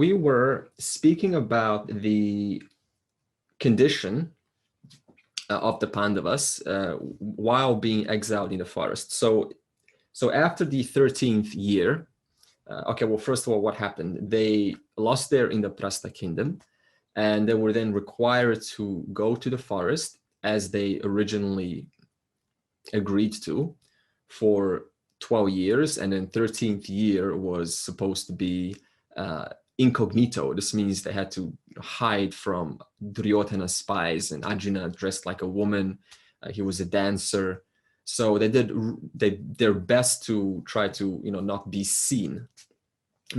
we were speaking about the condition of the Pandavas while being exiled in the forest. So after the 13th year, okay, well, first of all, what happened? They lost their Indraprastha kingdom, and they were then required to go to the forest as they originally agreed to for 12 years. And then 13th year was supposed to be incognito. This means they had to hide from Duryothana's spies, and Arjuna dressed like a woman. He was a dancer. So they did their best to try to, not be seen,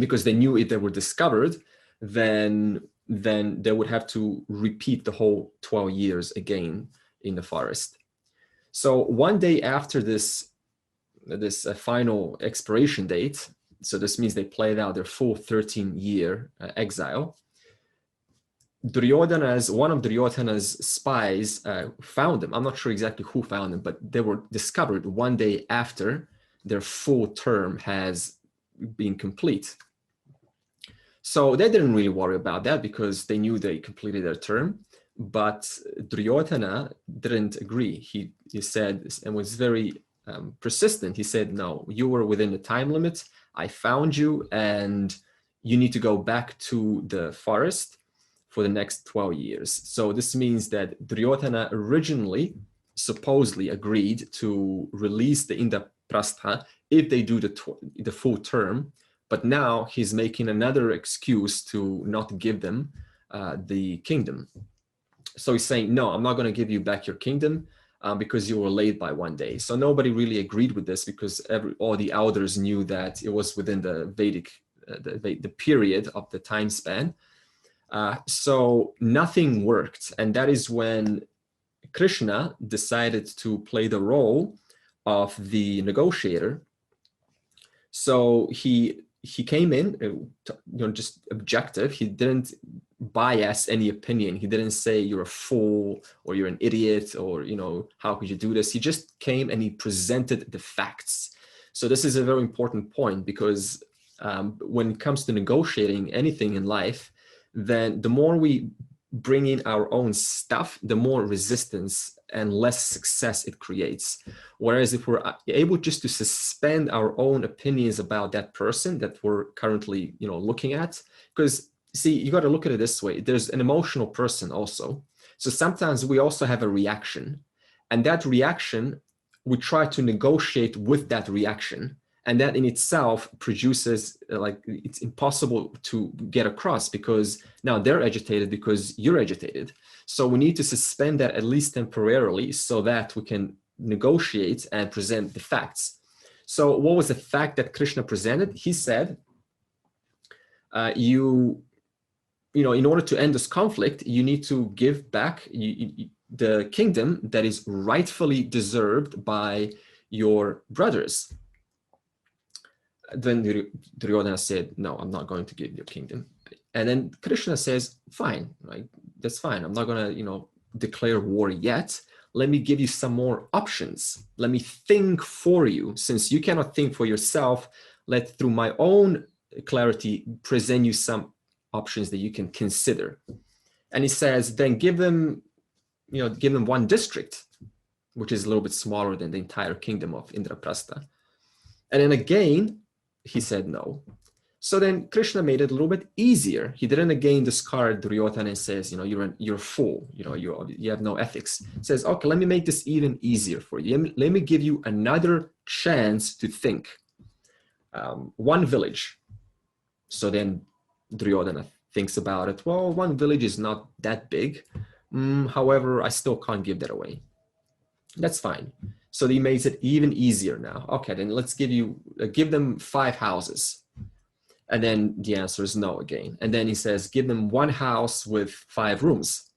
because they knew if they were discovered, then they would have to repeat the whole 12 years again in the forest. So one day after this final expiration date, so this means they played out their full 13-year exile, one of Duryothana's spies found them. I'm not sure exactly who found them, but they were discovered one day after their full term has been complete. So they didn't really worry about that because they knew they completed their term. But Duryodhana didn't agree. He said, and was very persistent. He said, no, you were within the time limit. I found you, and you need to go back to the forest for the next 12 years. So this means that Duryodhana originally supposedly agreed to release the Indraprastha if they do the full term, but now he's making another excuse to not give them the kingdom. So he's saying, no, I'm not going to give you back your kingdom because you were late by one day. So nobody really agreed with this because all the elders knew that it was within the Vedic, the period of the time span. So nothing worked. And that is when Krishna decided to play the role of the negotiator. So he came in, just objective. He didn't bias any opinion. He didn't say you're a fool or you're an idiot or, how could you do this? He just came and he presented the facts. So this is a very important point because when it comes to negotiating anything in life, then the more we bring in our own stuff, the more resistance and less success it creates. Whereas if we're able just to suspend our own opinions about that person that we're currently, looking at, because see, you got to look at it this way. There's an emotional person also. So sometimes we also have a reaction, and that reaction, we try to negotiate with that reaction. And that in itself produces, it's impossible to get across because now they're agitated because you're agitated. So we need to suspend that at least temporarily so that we can negotiate and present the facts. So what was the fact that Krishna presented? He said, in order to end this conflict, you need to give back the kingdom that is rightfully deserved by your brothers. Then Duryodhana said, no, I'm not going to give you a kingdom. And then Krishna says, fine, right? That's fine. I'm not going to, declare war yet. Let me give you some more options. Let me think for you. Since you cannot think for yourself, let through my own clarity present you some options that you can consider. And he says, then give them one district, which is a little bit smaller than the entire kingdom of Indraprastha. And then again, he said no. So then Krishna made it a little bit easier. He didn't again discard Duryodhana and says, you're a fool, you have no ethics. He says, okay, let me make this even easier for you. Let me give you another chance to think. One village. So then Duryodhana thinks about it. Well, one village is not that big. However, I still can't give that away. That's fine. So he makes it even easier now. Okay, then let's give them 5 houses. And then the answer is no again. And then he says, give them 1 house with 5 rooms.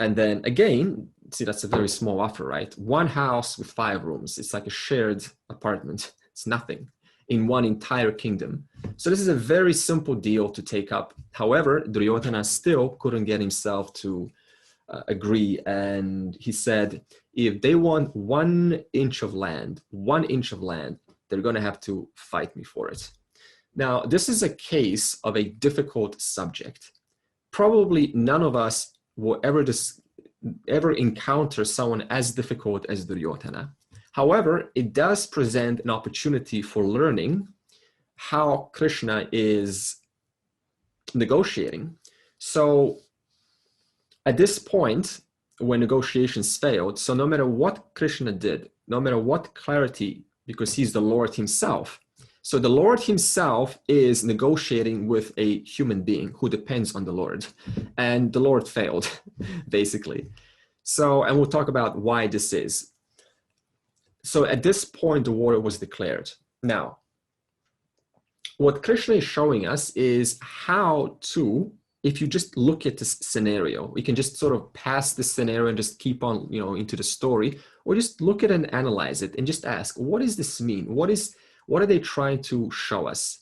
And then again, see, that's a very small offer, right? 1 house with 5 rooms. It's like a shared apartment. It's nothing in one entire kingdom. So this is a very simple deal to take up. However, Duryodhana still couldn't get himself to agree. And he said, if they want 1 inch of land, they're going to have to fight me for it. Now, this is a case of a difficult subject. Probably none of us will ever encounter someone as difficult as Duryodhana. However, it does present an opportunity for learning how Krishna is negotiating. So at this point, when negotiations failed, so no matter what Krishna did, no matter what clarity, because he's the Lord himself, so the Lord himself is negotiating with a human being who depends on the Lord, and the Lord failed, basically. So, and we'll talk about why this is. So at this point, the war was declared. Now, what Krishna is showing us is how to, if you just look at this scenario, we can just sort of pass this scenario and just keep on, into the story, or just look at it and analyze it and just ask, what does this mean? What are they trying to show us?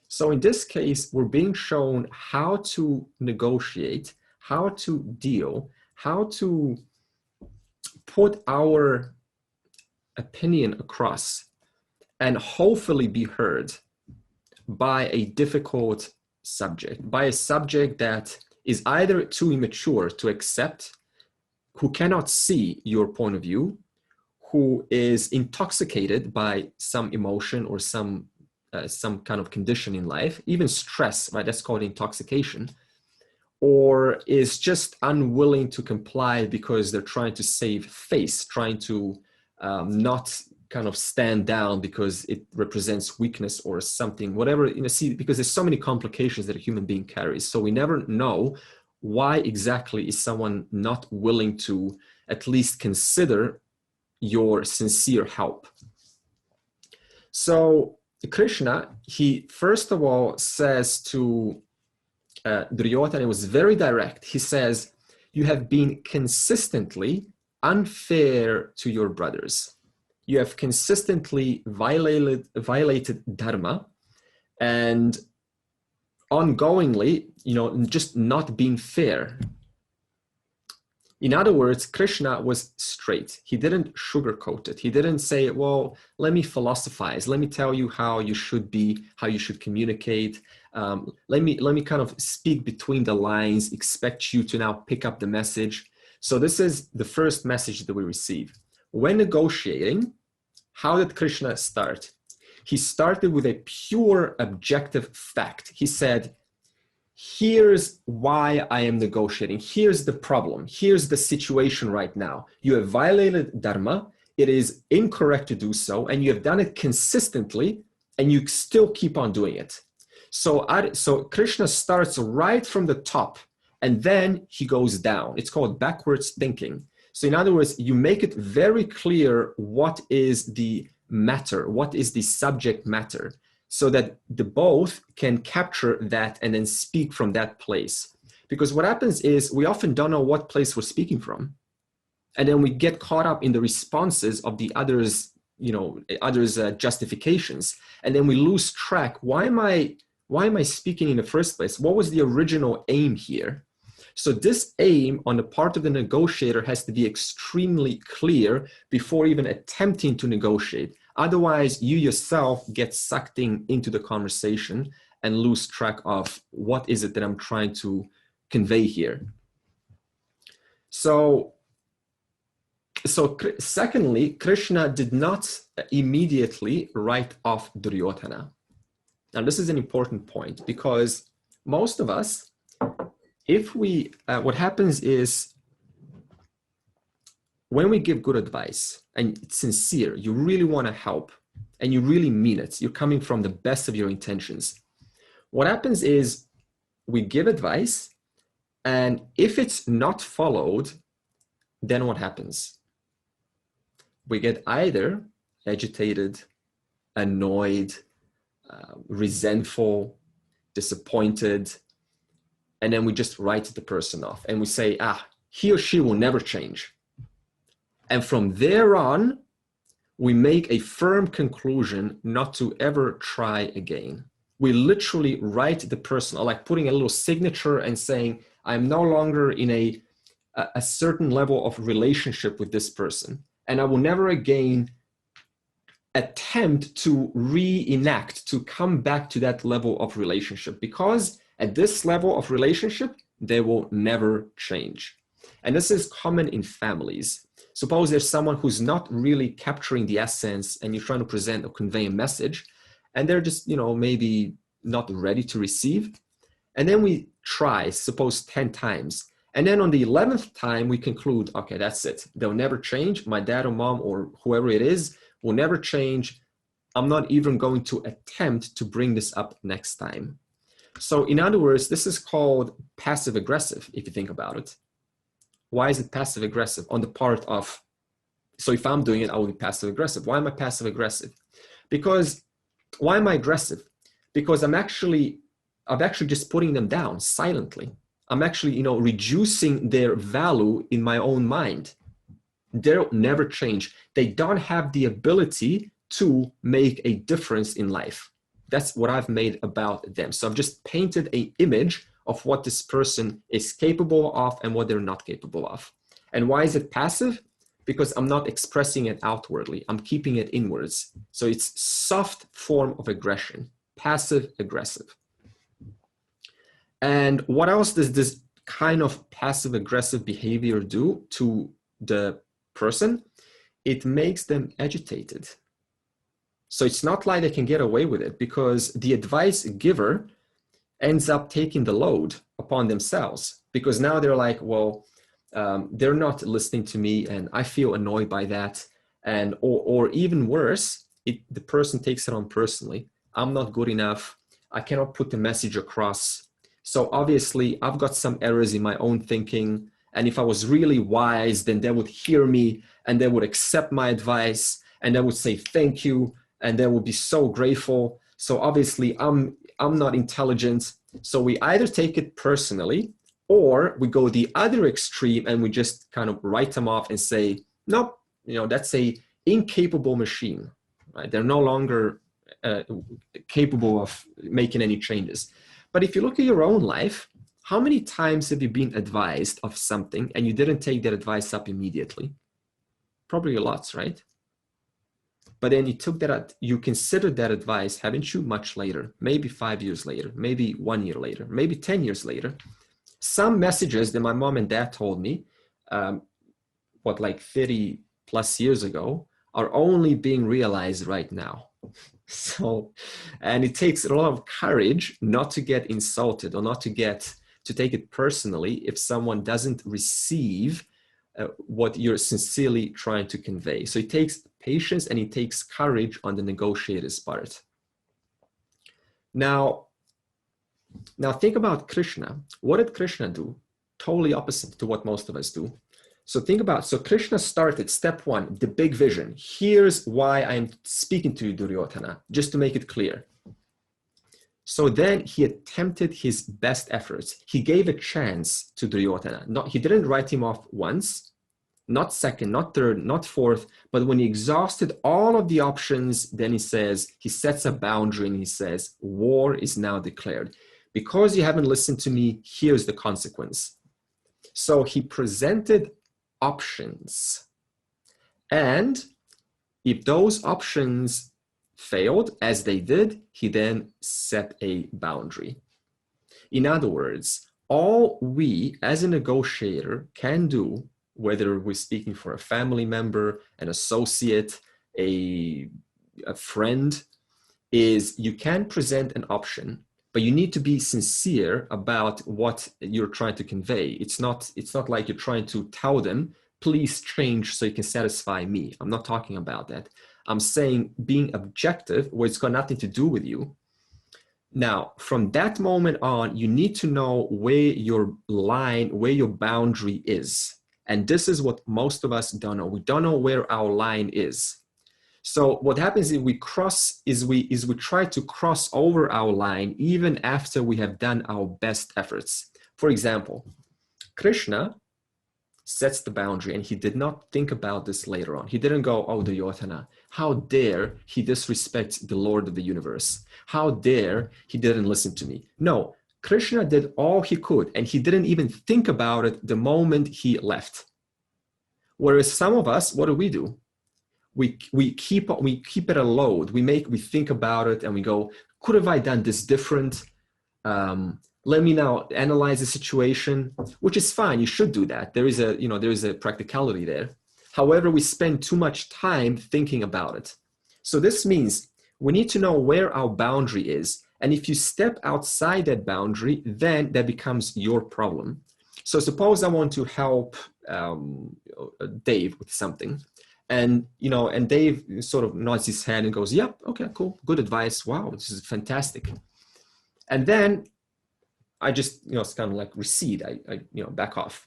So in this case, we're being shown how to negotiate, how to deal, how to put our opinion across and hopefully be heard by a difficult subject, by a subject that is either too immature to accept, who cannot see your point of view, who is intoxicated by some emotion or some kind of condition in life, even stress, right? That's called intoxication, or is just unwilling to comply because they're trying to save face, trying to not kind of stand down because it represents weakness or something, whatever, see, because there's so many complications that a human being carries. So we never know why exactly is someone not willing to at least consider your sincere help. So Krishna, he first of all says to Duryodhana, it was very direct. He says, you have been consistently unfair to your brothers. You have consistently violated dharma and ongoingly, just not being fair. In other words, Krishna was straight. He didn't sugarcoat it. He didn't say, well, let me philosophize. Let me tell you how you should be, how you should communicate. Let me kind of speak between the lines, expect you to now pick up the message. So this is the first message that we receive. When negotiating, how did Krishna start? He started with a pure objective fact. He said, here's why I am negotiating. Here's the problem. Here's the situation right now. You have violated dharma. It is incorrect to do so. And you have done it consistently and you still keep on doing it. So Krishna starts right from the top and then he goes down. It's called backwards thinking. So in other words, you make it very clear what is the matter, what is the subject matter, so that the both can capture that and then speak from that place. Because what happens is we often don't know what place we're speaking from. And then we get caught up in the responses of the others, justifications. And then we lose track. Why am I speaking in the first place? What was the original aim here? So this aim on the part of the negotiator has to be extremely clear before even attempting to negotiate. Otherwise, you yourself get sucked into the conversation and lose track of what is it that I'm trying to convey here. So secondly, Krishna did not immediately write off Duryodhana. Now, this is an important point because most of us, what happens is when we give good advice and it's sincere, you really want to help and you really mean it, you're coming from the best of your intentions. What happens is we give advice and if it's not followed, then what happens? We get either agitated, annoyed, resentful, disappointed, and then we just write the person off and we say, he or she will never change. And from there on, we make a firm conclusion not to ever try again. We literally write the person, like putting a little signature and saying, I'm no longer in a certain level of relationship with this person. And I will never again attempt to reenact, to come back to that level of relationship, because at this level of relationship, they will never change. And this is common in families. Suppose there's someone who's not really capturing the essence and you're trying to present or convey a message, and they're just, maybe not ready to receive. And then we try, suppose 10 times. And then on the 11th time, we conclude, okay, that's it. They'll never change. My dad or mom or whoever it is will never change. I'm not even going to attempt to bring this up next time. So in other words, this is called passive aggressive, if you think about it. Why is it passive aggressive on the part of, so if I'm doing it, I will be passive aggressive. Why am I passive aggressive? Because, why am I aggressive? Because I'm actually just putting them down silently. I'm actually, reducing their value in my own mind. They'll never change. They don't have the ability to make a difference in life. That's what I've made about them. So I've just painted an image of what this person is capable of and what they're not capable of. And why is it passive? Because I'm not expressing it outwardly. I'm keeping it inwards. So it's soft form of aggression, passive aggressive. And what else does this kind of passive aggressive behavior do to the person? It makes them agitated. So it's not like they can get away with it, because the advice giver ends up taking the load upon themselves, because now they're like, well, they're not listening to me and I feel annoyed by that. And or even worse, the person takes it on personally. I'm not good enough. I cannot put the message across. So obviously I've got some errors in my own thinking. And if I was really wise, then they would hear me and they would accept my advice and they would say thank you and they would be so grateful. So obviously I'm not intelligent. So we either take it personally or we go the other extreme and we just kind of write them off and say, nope, that's a incapable machine, right? They're no longer capable of making any changes. But if you look at your own life, how many times have you been advised of something and you didn't take that advice up immediately? Probably lots, right? But then you considered that advice, haven't you, much later, maybe 5 years later, maybe 1 year later, maybe 10 years later. Some messages that my mom and dad told me, like 30 plus years ago, are only being realized right now. So, and it takes a lot of courage not to get insulted or not to take it personally if someone doesn't receive what you're sincerely trying to convey. So it takes patience and it takes courage on the negotiator's part. Now think about Krishna. What did Krishna do? Totally opposite to what most of us do. So Krishna started step one, the big vision. Here's why I'm speaking to you, Duryothana, just to make it clear. So then he attempted his best efforts. He gave a chance to Duryothana. He didn't write him off once, not second, not third, not fourth, but when he exhausted all of the options, then he sets a boundary and he says, war is now declared. Because you haven't listened to me, here's the consequence. So he presented options. And if those options failed, as they did, he then set a boundary. In other words, all we as a negotiator can do, whether we're speaking for a family member, an associate, a friend, is you can present an option, but you need to be sincere about what you're trying to convey. It's not like you're trying to tell them, please change so you can satisfy me. I'm not talking about that. I'm saying being objective, where it's got nothing to do with you. Now, from that moment on, you need to know where your line, where your boundary is. And this is what most of us don't know. We don't know where our line is. So what happens is we try to cross over our line even after we have done our best efforts. For example, Krishna sets the boundary and he did not think about this later on. He didn't go, oh, Duryodhana, how dare he disrespect the Lord of the universe? How dare he didn't listen to me? No, Krishna did all he could and he didn't even think about it the moment he left. Whereas some of us, what do? we keep it a load. We think about it and we go, could have I done this different? Let me now analyze the situation, which is fine. You should do that. There is a practicality there. However, we spend too much time thinking about it. So this means we need to know where our boundary is. And if you step outside that boundary, then that becomes your problem. So suppose I want to help Dave with something. And Dave sort of nods his head and goes, yep, okay, cool, good advice. Wow, this is fantastic. And then I just, it's kind of like recede. I back off.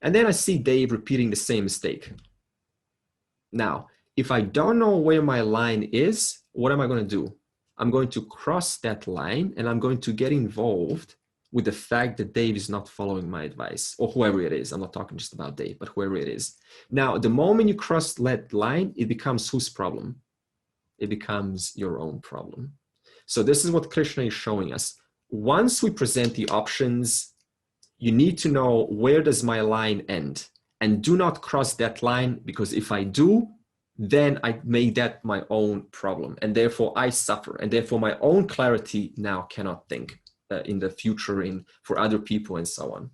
And then I see Dave repeating the same mistake. Now, if I don't know where my line is, what am I going to do? I'm going to cross that line and I'm going to get involved with the fact that Dave is not following my advice, or whoever it is. I'm not talking just about Dave, but whoever it is. Now, the moment you cross that line, it becomes whose problem? It becomes your own problem. So this is what Krishna is showing us. Once we present the options, you need to know, where does my line end? And do not cross that line, because if I do, then I make that my own problem. And therefore I suffer. And therefore my own clarity now cannot think in the future, for other people and so on.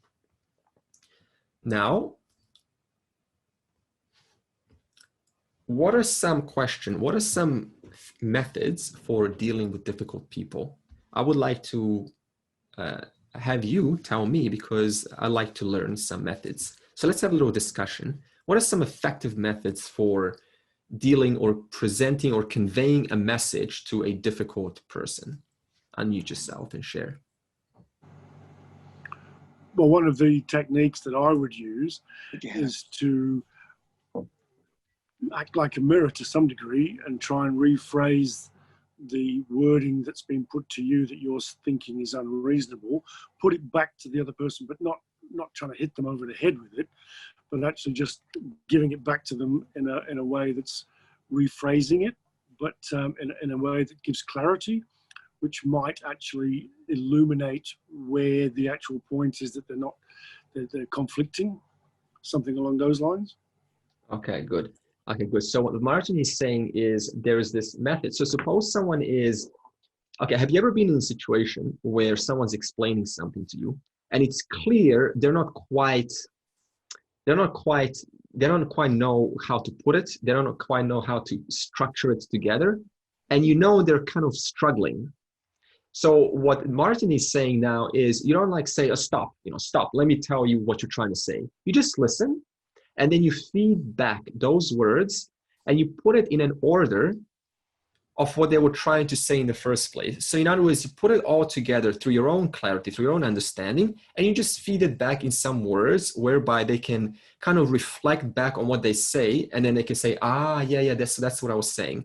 Now, what are some methods for dealing with difficult people? I would like to have you tell me, because I like to learn some methods. So let's have a little discussion. What are some effective methods for dealing or presenting or conveying a message to a difficult person? Unmute yourself and share. Well, one of the techniques that I would use is to act like a mirror to some degree and try and rephrase the wording that's been put to you that you're thinking is unreasonable, put it back to the other person, but not trying to hit them over the head with it, but actually just giving it back to them in a way that's rephrasing it, but in a way that gives clarity, which might actually illuminate where the actual point is, that they're conflicting, something along those lines. Okay, good. Okay, good. So what Martin is saying is there is this method. So suppose someone is, okay, have you ever been in a situation where someone's explaining something to you and it's clear they don't quite know how to put it. They don't quite know how to structure it together. And they're kind of struggling. So what Martin is saying now is, you don't like say, oh, stop, stop. Let me tell you what you're trying to say. You just listen, and then you feed back those words and you put it in an order of what they were trying to say in the first place. So in other words, you put it all together through your own clarity, through your own understanding, and you just feed it back in some words whereby they can kind of reflect back on what they say, and then they can say, yeah, that's what I was saying.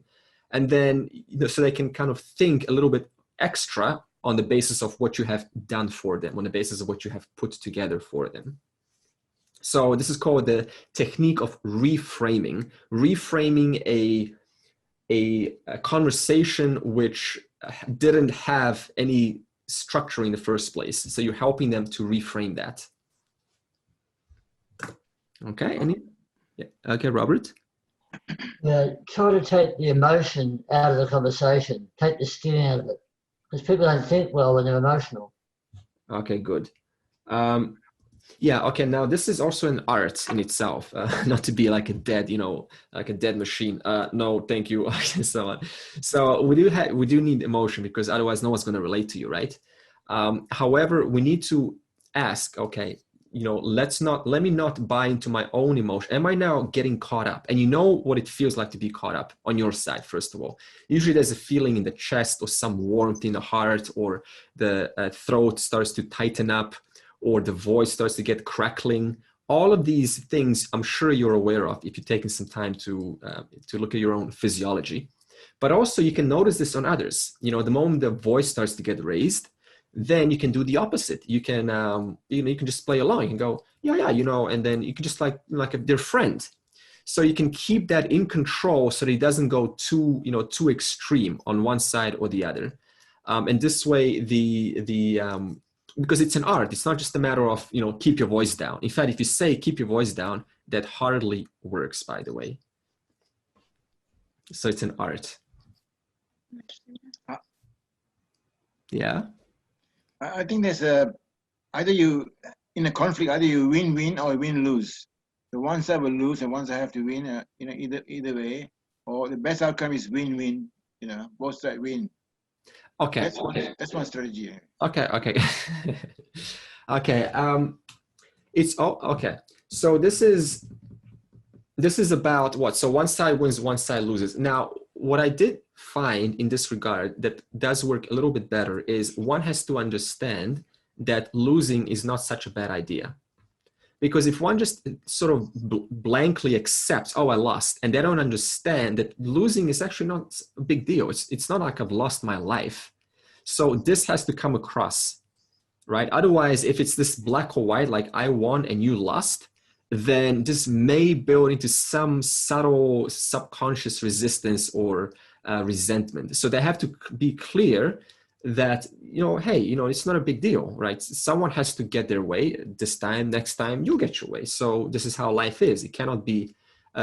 And then, so they can kind of think a little bit extra on the basis of what you have done for them, on the basis of what you have put together for them. So this is called the technique of reframing. Reframing a conversation which didn't have any structure in the first place. So you're helping them to reframe that. Okay, okay, Robert? Try to take the emotion out of the conversation, take the skin out of it, because people don't think well when they're emotional. Okay, good. Yeah, okay, now this is also an art in itself, not to be like a dead, like a dead machine. No, thank you, and so on. So we do need emotion, because otherwise no one's going to relate to you, right? However, we need to ask, okay, let me not buy into my own emotion. Am I now getting caught up? And you know what it feels like to be caught up on your side, first of all. Usually there's a feeling in the chest or some warmth in the heart, or the throat starts to tighten up, or the voice starts to get crackling. All of these things I'm sure you're aware of if you've taken some time to look at your own physiology. But also you can notice this on others. The moment the voice starts to get raised, then you can do the opposite. You can, you can just play along. You can go, yeah, and then you can just like a dear friend. So you can keep that in control so that it doesn't go too extreme on one side or the other. And this way, because it's an art, it's not just a matter of, keep your voice down. In fact, if you say keep your voice down, that hardly works, by the way. So it's an art. Yeah. I think there's either you, in a conflict, either you win-win or win-lose. So one side will lose and one side have to win, either way. Or the best outcome is win-win, both sides win. Okay. That's one strategy. Okay. Okay. It's all okay. So this is about what? So one side wins, one side loses. Now, what I did find in this regard that does work a little bit better is one has to understand that losing is not such a bad idea. Because if one just sort of blankly accepts, oh, I lost, and they don't understand that losing is actually not a big deal. It's not like I've lost my life. So this has to come across, right? Otherwise, if it's this black or white, like I won and you lost, then this may build into some subtle subconscious resistance or resentment. So they have to be clear that, hey, it's not a big deal, right? Someone has to get their way this time, next time you'll get your way. So this is how life is. It cannot be,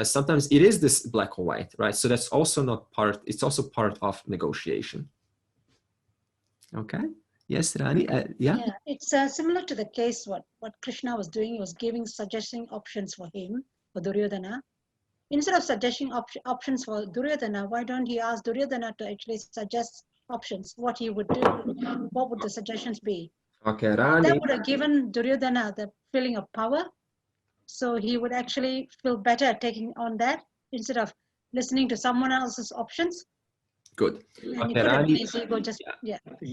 sometimes it is this black or white, right? So that's also not part, it's also part of negotiation. Okay. Yes, Rani, yeah, it's similar to the case what Krishna was doing. He was suggesting options for him, for Duryodhana. Instead of suggesting options for Duryodhana, why don't he ask Duryodhana to actually suggest options, what he would do? What would the suggestions be? Okay, Rani. That would have given Duryodhana the feeling of power. So he would actually feel better at taking on that instead of listening to someone else's options. Good. And Okay, Rani,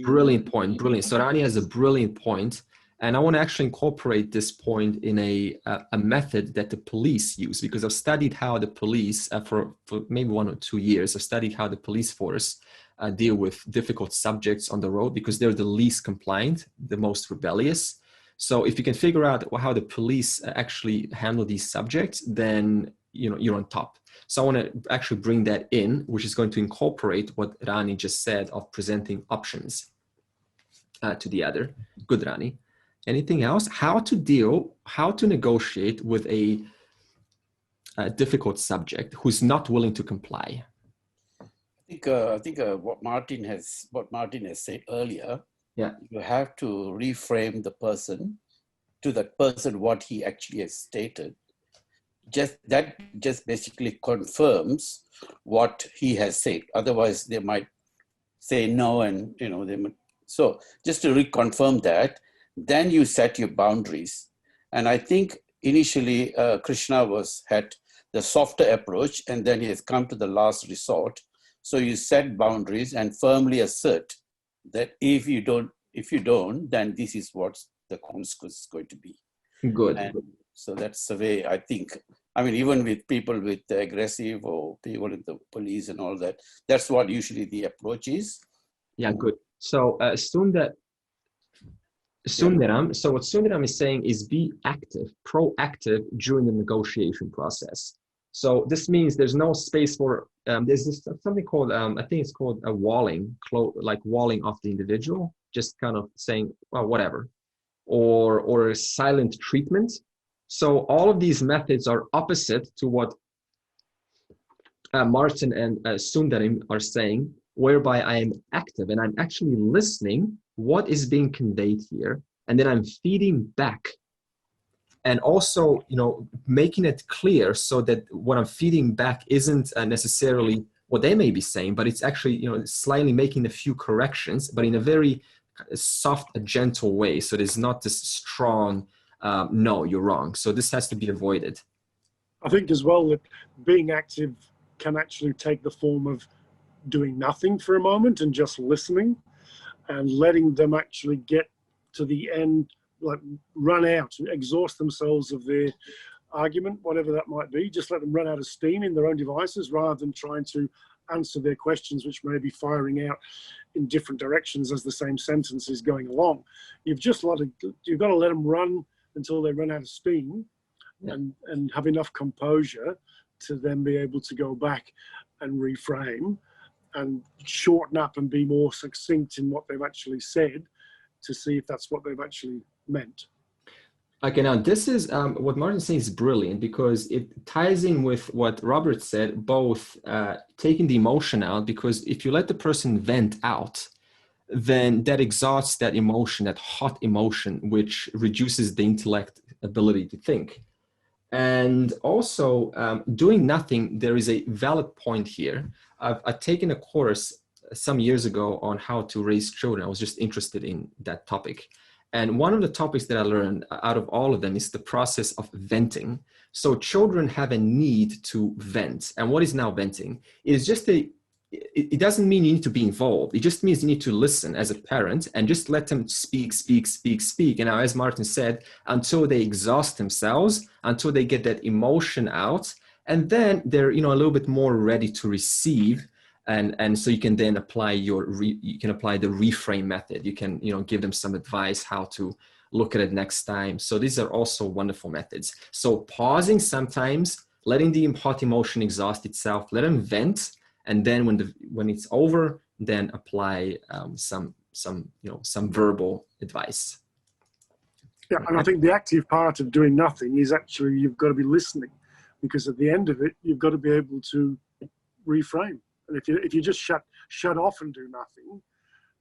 brilliant point, brilliant. So Rani has a brilliant point, and I want to actually incorporate this point in a method that the police use, because I've studied how the police, for maybe 1 or 2 years, I've studied how the police force deal with difficult subjects on the road, because they're the least compliant, the most rebellious. So if you can figure out how the police actually handle these subjects, then you're on top. So I want to actually bring that in, which is going to incorporate what Rani just said of presenting options to the other. Good, Rani. Anything else? How to negotiate with a difficult subject who's not willing to comply? I think what Martin has said earlier. Yeah. You have to reframe the person to that person what he actually has stated. That basically confirms what he has said. Otherwise, they might say no, and they might. So just to reconfirm that, then you set your boundaries. And I think initially Krishna had the softer approach, and then he has come to the last resort. So you set boundaries and firmly assert that if you don't, then this is what the consequence is going to be. Good. And so that's the way I think. I mean, even with people with aggressive or people in the police and all that, that's what usually the approach is. Yeah, good. So Sundaram, so what Sundaram is saying is be active, proactive during the negotiation process. So this means there's no space for, there's something called, I think it's called a walling, like walling off the individual, just kind of saying, well, whatever, or a silent treatment. So all of these methods are opposite to what Martin and Sundaram are saying, whereby I am active and I'm actually listening what is being conveyed here, and then I'm feeding back. And also, making it clear so that what I'm feeding back isn't necessarily what they may be saying, but it's actually, slightly making a few corrections, but in a very soft, gentle way. So there's not this strong, no, you're wrong. So this has to be avoided. I think as well that being active can actually take the form of doing nothing for a moment and just listening and letting them actually get to the end, like run out, exhaust themselves of their argument, whatever that might be. Just let them run out of steam in their own devices rather than trying to answer their questions, which may be firing out in different directions as the same sentence is going along. You've got to let them run until they run out of steam, and have enough composure to then be able to go back and reframe and shorten up and be more succinct in what they've actually said to see if that's what they've actually meant. Okay, now this is what Martin's saying is brilliant because it ties in with what Robert said, both taking the emotion out, because if you let the person vent out, then that exhausts that emotion, that hot emotion, which reduces the intellect ability to think. And also doing nothing, there is a valid point here. I've taken a course some years ago on how to raise children. I was just interested in that topic. And one of the topics that I learned out of all of them is the process of venting. So children have a need to vent. And what is now venting? It is just it doesn't mean you need to be involved. It just means you need to listen as a parent and just let them speak. And now, as Martin said, until they exhaust themselves, until they get that emotion out, and then they're, a little bit more ready to receive. And so you can then apply you can apply the reframe method. You can, give them some advice how to look at it next time. So these are also wonderful methods. So pausing sometimes, letting the hot emotion exhaust itself, let them vent. And then when it's over, then apply some verbal advice. Yeah, and I think the active part of doing nothing is actually you've got to be listening, because at the end of it, you've got to be able to reframe. And if you just shut off and do nothing,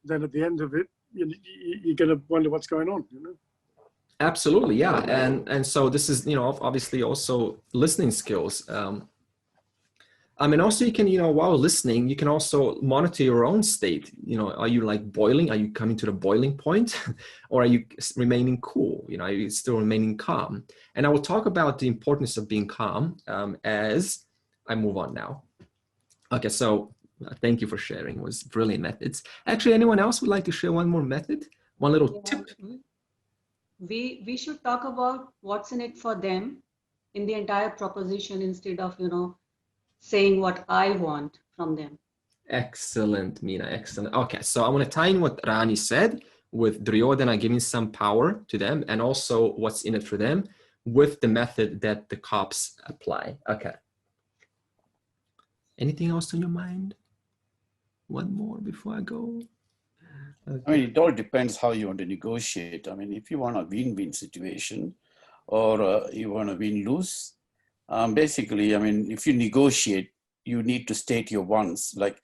then at the end of it, you're going to wonder what's going on. Absolutely, yeah, and so this is obviously also listening skills. And also you can, while listening, you can also monitor your own state. Are you like boiling? Are you coming to the boiling point? Or are you remaining cool? Are you still remaining calm? And I will talk about the importance of being calm as I move on now. Okay, so thank you for sharing. It was brilliant methods. Actually, anyone else would like to share one more method? One little tip? We should talk about what's in it for them in the entire proposition instead of, saying what I want from them. Excellent, Meena, excellent. Okay, so I want to tie in what Rani said with Duryodhana giving some power to them and also what's in it for them with the method that the cops apply. Okay. Anything else on your mind? One more before I go. Okay. I mean, it all depends how you want to negotiate. I mean, if you want a win-win situation or you want to win-lose, basically, I mean, if you negotiate, you need to state your wants. Like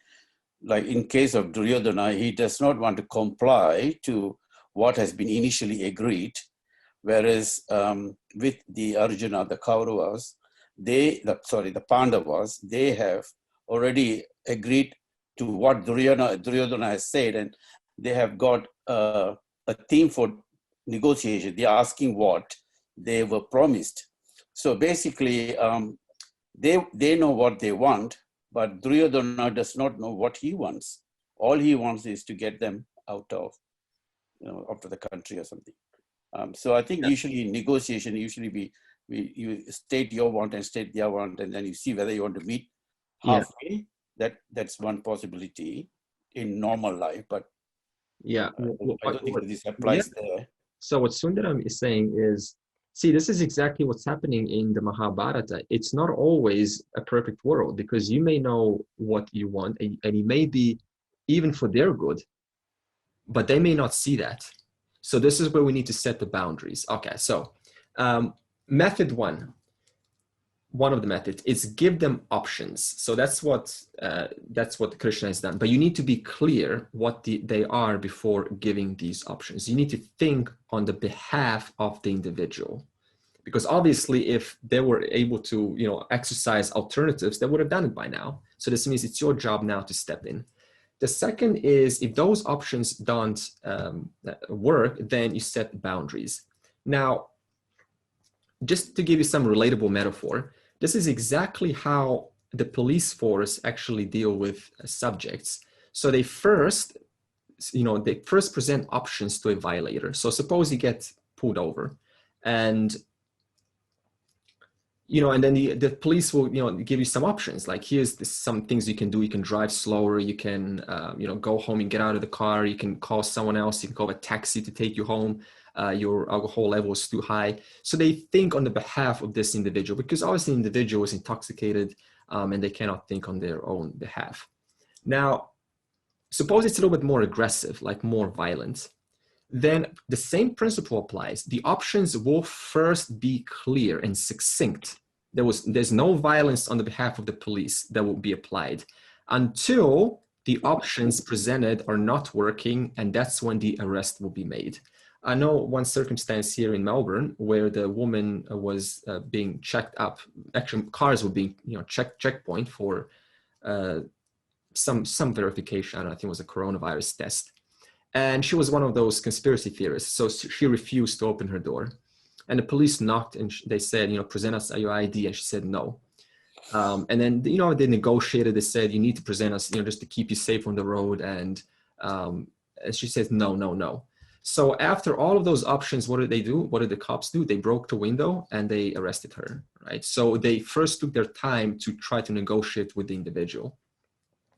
in case of Duryodhana, he does not want to comply to what has been initially agreed. Whereas with the Arjuna, the Kauravas, the Pandavas, they have already agreed to what Duryodhana has said, and they have got a theme for negotiation. They are asking what they were promised. So basically, they know what they want, but Duryodhana does not know what he wants. All he wants is to get them out of the country or something. So I think usually in negotiation, you state your want and state their want, and then you see whether you want to meet halfway. That's one possibility in normal life, but yeah, I don't think this applies there. So what Sundaram is saying is, see, this is exactly what's happening in the Mahabharata. It's not always a perfect world because you may know what you want and it may be even for their good, but they may not see that. So this is where we need to set the boundaries. Okay, so method one of the methods is give them options. So that's what Krishna has done. But you need to be clear what they are before giving these options. You need to think on the behalf of the individual, because obviously, if they were able to, exercise alternatives, they would have done it by now. So this means it's your job now to step in. The second is if those options don't work, then you set boundaries. Now, just to give you some relatable metaphor, this is exactly how the police force actually deal with subjects. So they first present options to a violator. So suppose you get pulled over, and and then the police will give you some options, like here's some things you can do. You can drive slower. You can go home and get out of the car. You can call someone else. You can call a taxi to take you home. Your alcohol level is too high. So they think on the behalf of this individual, because obviously the individual is intoxicated and they cannot think on their own behalf. Now, suppose it's a little bit more aggressive, like more violent. then the same principle applies. The options will first be clear and succinct. There's no violence on the behalf of the police that will be applied until the options presented are not working, and that's when the arrest will be made. I know one circumstance here in Melbourne where the woman was being checked up. Actually, cars were being, checkpoint for some verification. I don't know, I think it was a coronavirus test. And she was one of those conspiracy theorists. So she refused to open her door. And the police knocked and they said, present us your ID. And she said, no. And then, they negotiated. They said, you need to present us, just to keep you safe on the road. And she said, no. So after all of those options, what did they do? What did the cops do? They broke the window and they arrested her, right? So they first took their time to try to negotiate with the individual.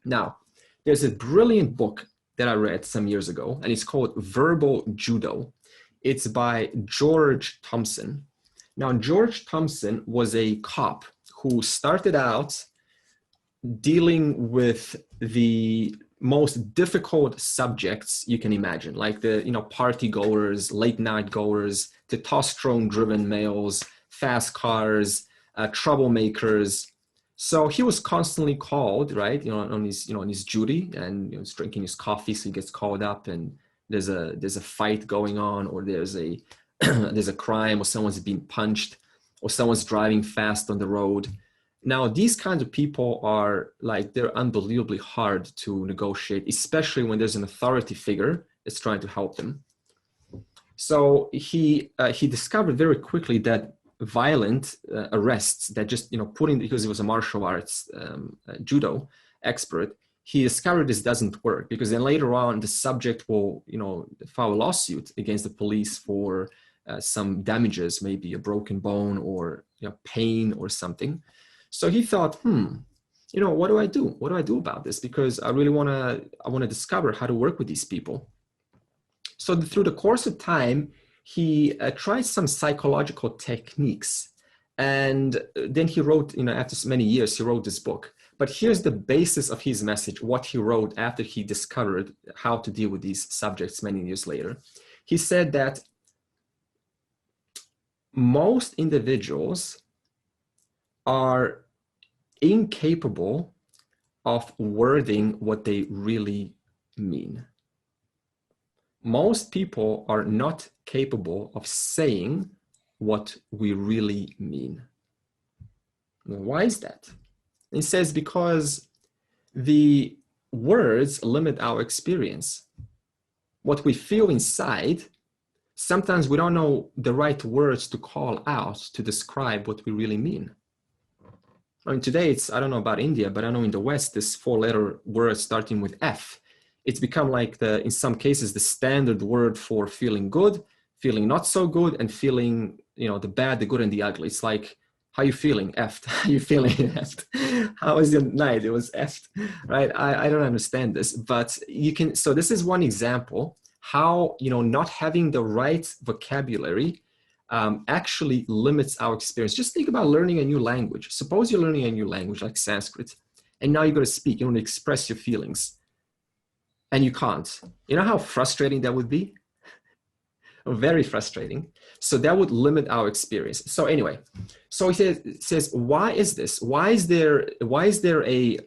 Now, there's a brilliant book that I read some years ago, and it's called Verbal Judo. It's by George Thompson. Now, George Thompson was a cop who started out dealing with the most difficult subjects you can imagine, like the party goers, late night goers, testosterone-driven males, fast cars, troublemakers. So he was constantly called, right, on his duty, and he's drinking his coffee, so he gets called up, and there's a fight going on, or there's a there's a crime, or someone's being punched, or someone's driving fast on the road. Now, these kinds of people are they're unbelievably hard to negotiate, especially when there's an authority figure that's trying to help them. So he discovered very quickly that violent arrests that just, because he was a martial arts judo expert, he discovered this doesn't work, because then later on the subject will, file a lawsuit against the police for some damages, maybe a broken bone or pain or something. So he thought, what do I do? What do I do about this? Because I really want to discover how to work with these people. So through the course of time, he tried some psychological techniques. And then he wrote, after so many years, he wrote this book. But here's the basis of his message, what he wrote after he discovered how to deal with these subjects many years later. He said that most individuals are incapable of wording what they really mean. Most people are not capable of saying what we really mean. Why is that? He says because the words limit our experience. What we feel inside, sometimes we don't know the right words to call out to describe what we really mean. I mean, today I don't know about India, but I know in the West, this 4-letter word starting with F, it's become in some cases, the standard word for feeling good, feeling not so good, and feeling, the bad, the good, and the ugly. It's like, how you feeling? Effed. How you feeling? Effed. How was your night? It was effed, right? I don't understand this, but so this is one example how, not having the right vocabulary actually limits our experience. Just think about learning a new language. Suppose you're learning a new language like Sanskrit, and now you're going to speak, you want to express your feelings, and you can't. You know how frustrating that would be? Very frustrating. So that would limit our experience. So anyway, so he says, why is this? Why is there a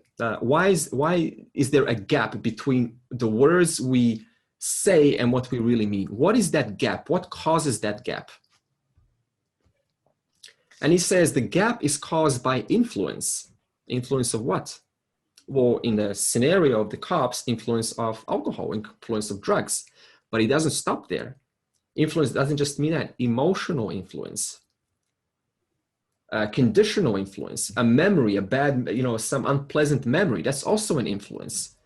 gap between the words we say and what we really mean? What is that gap? What causes that gap? And he says the gap is caused by influence. Influence of what? Well, in the scenario of the cops, influence of alcohol, influence of drugs. But it doesn't stop there. Influence doesn't just mean that. Emotional influence, conditional influence, a memory, a bad, some unpleasant memory, that's also an influence.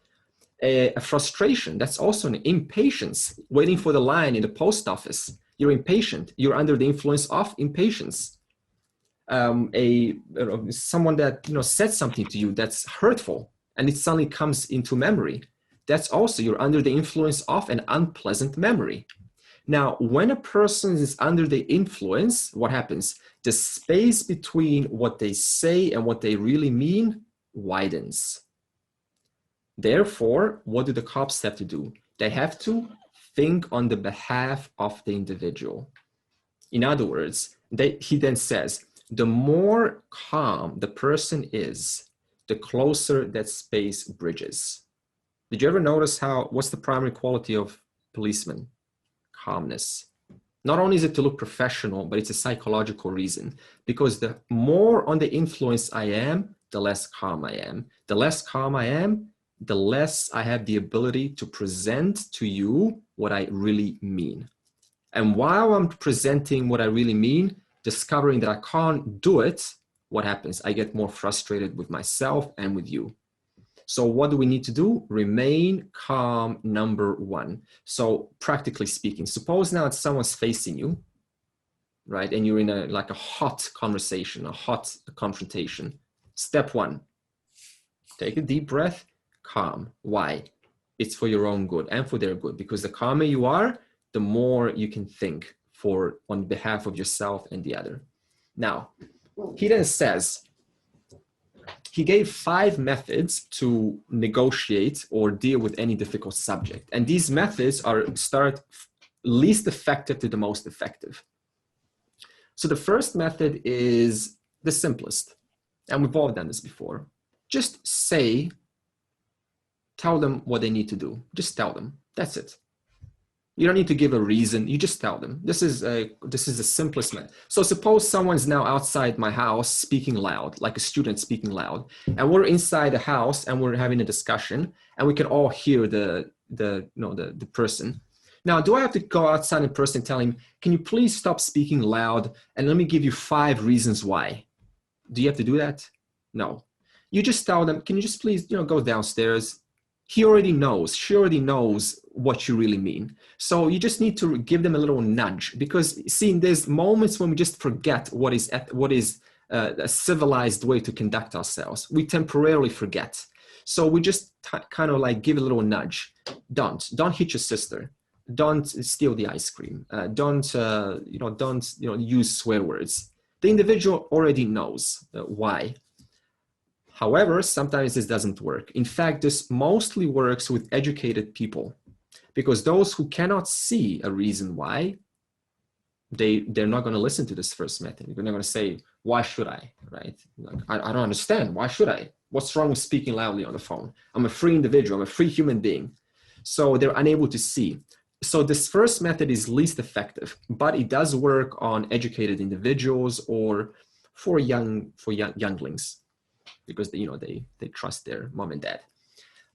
A frustration, that's also an impatience, waiting for the line in the post office. You're impatient. You're under the influence of impatience. Someone that said something to you that's hurtful, and it suddenly comes into memory. That's also, you're under the influence of an unpleasant memory. Now, when a person is under the influence, what happens? The space between what they say and what they really mean widens. Therefore, what do the cops have to do? They have to think on the behalf of the individual. In other words, he then says, the more calm the person is, the closer that space bridges. Did you ever notice what's the primary quality of policemen? Calmness. Not only is it to look professional, but it's a psychological reason, because the more on the influence I am, the less calm I am. The less calm I am, the less I have the ability to present to you what I really mean. And while I'm presenting what I really mean, discovering that I can't do it, what happens? I get more frustrated with myself and with you. So what do we need to do? Remain calm, number one. So practically speaking, suppose now someone's facing you, right? And you're in a hot conversation, a hot confrontation. Step one, take a deep breath, calm. Why? It's for your own good and for their good, because the calmer you are, the more you can think on behalf of yourself and the other. Now, he then says, he gave 5 methods to negotiate or deal with any difficult subject. And these methods start least effective to the most effective. So the first method is the simplest. And we've all done this before. Just tell them what they need to do. Just tell them. That's it. You don't need to give a reason. You just tell them. This is the simplest method. So suppose someone's now outside my house speaking loud, like a student speaking loud, and we're inside the house and we're having a discussion, and we can all hear the person. Now, do I have to go outside in person and tell him, can you please stop speaking loud and let me give you 5 reasons why? Do you have to do that? No. You just tell them, can you just please, go downstairs? He already knows, she already knows what you really mean. So you just need to give them a little nudge, because see, there's moments when we just forget what is a civilized way to conduct ourselves. We temporarily forget. So we just kind of like give a little nudge. Don't hit your sister. Don't steal the ice cream. Don't use swear words. The individual already knows why. However, sometimes this doesn't work. In fact, this mostly works with educated people, because those who cannot see a reason why, they're not going to listen to this first method. They're not going to say, why should I, right? Like, I don't understand. Why should I? What's wrong with speaking loudly on the phone? I'm a free individual. I'm a free human being. So they're unable to see. So this first method is least effective, but it does work on educated individuals or for younglings, because they trust their mom and dad.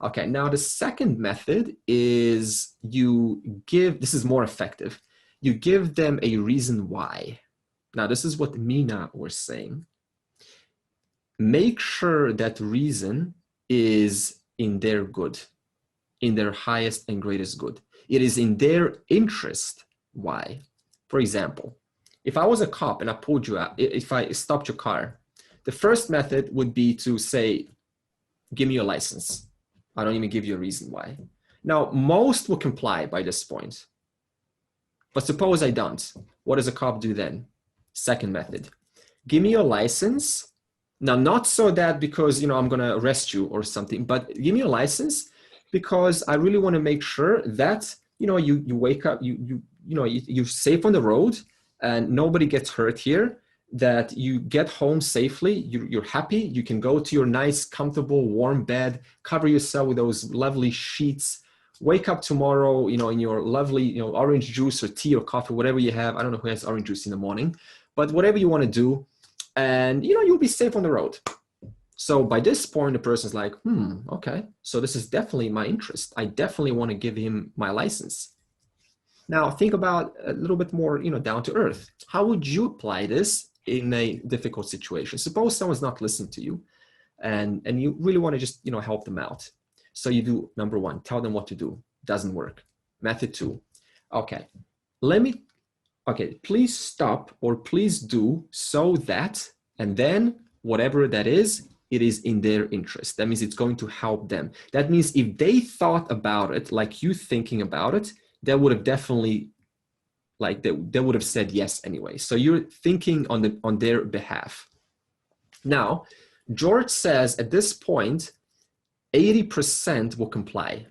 Okay, now the second method is this is more effective. You give them a reason why. Now this is what Mina was saying. Make sure that reason is in their good, in their highest and greatest good. It is in their interest. Why? For example, if I was a cop and I pulled you out, if I stopped your car, the first method would be to say, give me your license. I don't even give you a reason why. Now, most will comply by this point. But suppose I don't. What does a cop do then? Second method. Give me your license. Now, not so that because, I'm going to arrest you or something, but give me your license because I really want to make sure that, you wake up, you're safe on the road and nobody gets hurt here, that you get home safely, you're happy, you can go to your nice, comfortable, warm bed, cover yourself with those lovely sheets, wake up tomorrow, in your lovely, orange juice or tea or coffee, whatever you have. I don't know who has orange juice in the morning, but whatever you want to do, and, you'll be safe on the road. So by this point, the person's like, okay, so this is definitely my interest. I definitely want to give him my license. Now think about a little bit more, down to earth. How would you apply this in a difficult situation? Suppose someone's not listening to you and you really want to just, help them out. So you do, number 1, tell them what to do. Doesn't work. Method 2. Okay, please stop or please do so that, and then whatever that is, it is in their interest. That means it's going to help them. That means if they thought about it, like you thinking about it, they would have definitely, they would have said yes anyway. So you're thinking on their behalf. Now, George says at this point, 80% will comply.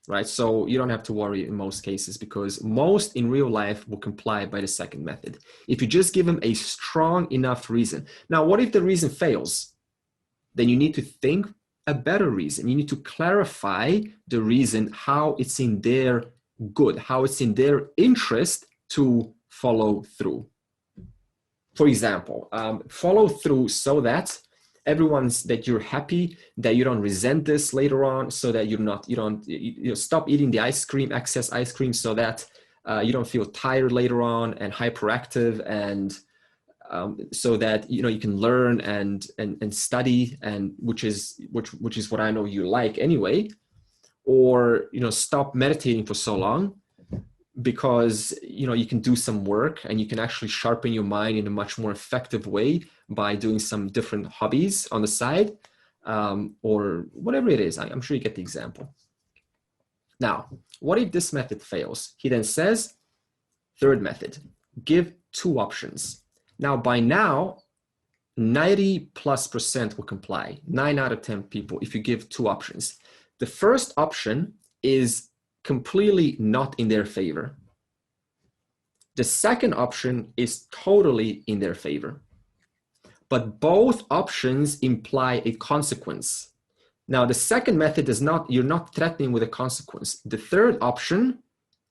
right? So you don't have to worry in most cases, because most in real life will comply by the second method. If you just give them a strong enough reason. Now, what if the reason fails? Then you need to think a better reason. You need to clarify the reason, how it's in their good, how it's in their interest to follow through. For example, follow through so that that you're happy, that you don't resent this later on, so that you stop eating the excess ice cream, so that you don't feel tired later on and hyperactive, and so that you can learn and study, and which is what I know you like anyway. Or stop meditating for so long, because you can do some work and you can actually sharpen your mind in a much more effective way by doing some different hobbies on the side, or whatever it is. I'm sure you get the example. Now, what if this method fails? He then says, third method, give 2 options. Now, by now, 90+% will comply. 9 out of 10 people, if you give 2 options. The first option is completely not in their favor. The second option is totally in their favor. But both options imply a consequence. Now, the second method is you're not threatening with a consequence. The third option,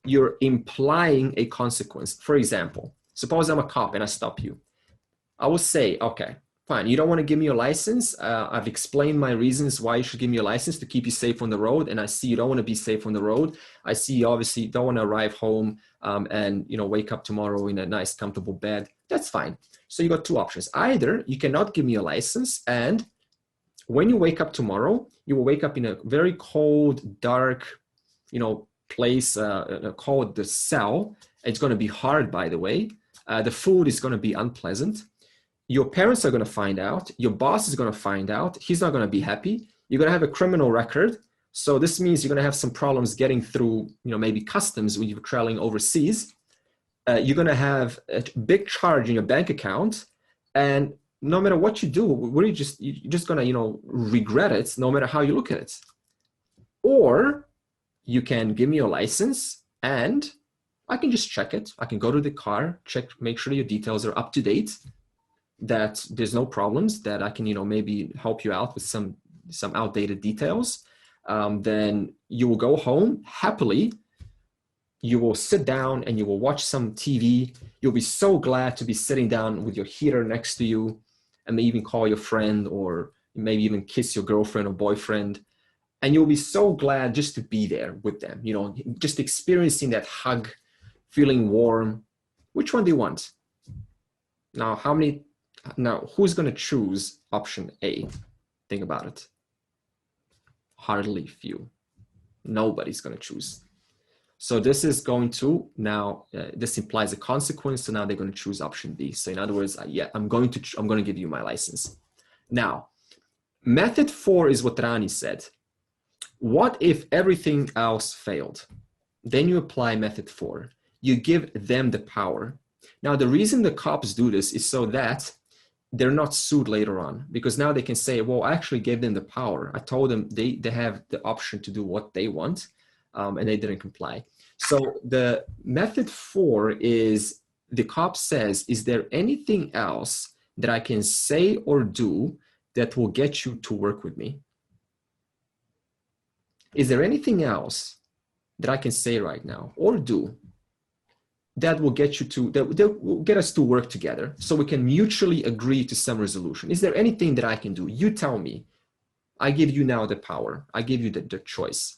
you're implying a consequence. For example, suppose I'm a cop and I stop you. I will say, okay, fine, you don't want to give me your license. I've explained my reasons why you should give me your license, to keep you safe on the road. And I see you don't want to be safe on the road. I see you obviously don't want to arrive home and wake up tomorrow in a nice, comfortable bed. That's fine. So you got 2 options. Either you cannot give me a license, and when you wake up tomorrow, you will wake up in a very cold, dark, place called the cell. It's going to be hard, by the way. The food is going to be unpleasant. Your parents are going to find out. Your boss is going to find out. He's not going to be happy. You're going to have a criminal record. So this means you're going to have some problems getting through, maybe customs when you're traveling overseas. You're going to have a big charge in your bank account. And no matter what you do, you're just going to, regret it, no matter how you look at it. Or you can give me your license and I can just check it. I can go to the car, make sure your details are up to date, that there's no problems, that I can, maybe help you out with some outdated details. Then you will go home happily. You will sit down and you will watch some TV. You'll be so glad to be sitting down with your heater next to you, and maybe even call your friend, or maybe even kiss your girlfriend or boyfriend. And you'll be so glad just to be there with them, just experiencing that hug, feeling warm. Which one do you want? Now, who's going to choose option A? Think about it. Hardly few. Nobody's going to choose. So this is going to this implies a consequence. So now they're going to choose option B. So in other words, I'm going to give you my license. Now, method 4 is what Rani said. What if everything else failed? Then you apply method 4. You give them the power. Now, the reason the cops do this is so that they're not sued later on, because now they can say, well, I actually gave them the power. I told them they have the option to do what they want, and they didn't comply. So the method 4 is, the cop says, is there anything else that I can say or do that will get you to work with me? Is there anything else that I can say right now or do that will get that will get us to work together, so we can mutually agree to some resolution? Is there anything that I can do? You tell me. I give you now the power. I give you the choice.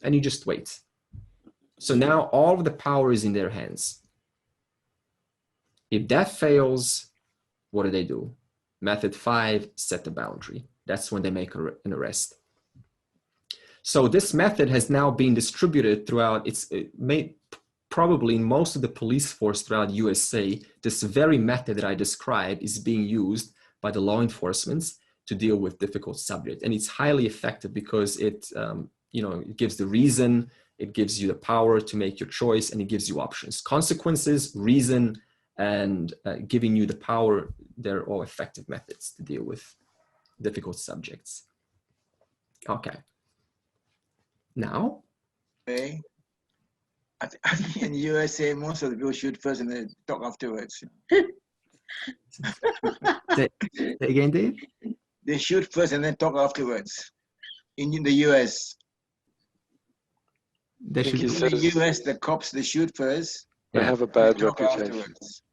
And you just wait. So now all of the power is in their hands. If that fails, what do? Method 5, set the boundary. That's when they make an arrest. So this method has now been distributed throughout, probably in most of the police force throughout USA. This very method that I described is being used by the law enforcement to deal with difficult subjects. And it's highly effective because it gives the reason, it gives you the power to make your choice, and it gives you options. Consequences, reason, and giving you the power, they're all effective methods to deal with difficult subjects. Okay. Now, Okay. I think in USA, most of the people shoot first and then talk afterwards. Say again, Dave? They shoot first and then talk afterwards. In the US. They should In do. the US, the cops, they shoot first. They Yeah. have a They bad talk reputation. afterwards.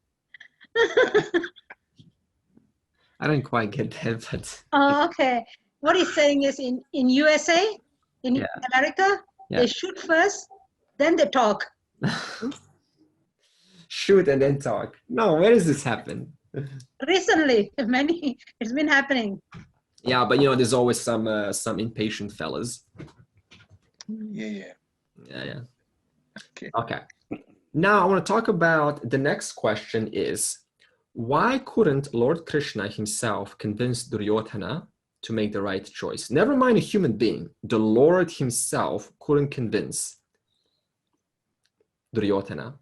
I don't quite get that, but Oh, okay. What he's saying is in USA, in Yeah. America, Yeah. they shoot first, then they talk. shoot and then talk. No, where does this happen? Recently, it's been happening. Yeah, but there's always some impatient fellas. Yeah. Yeah. Okay. Okay. Now I want to talk about the next question is, why couldn't Lord Krishna himself convince Duryodhana to make the right choice? Never mind a human being. The Lord himself couldn't convince Duryodhana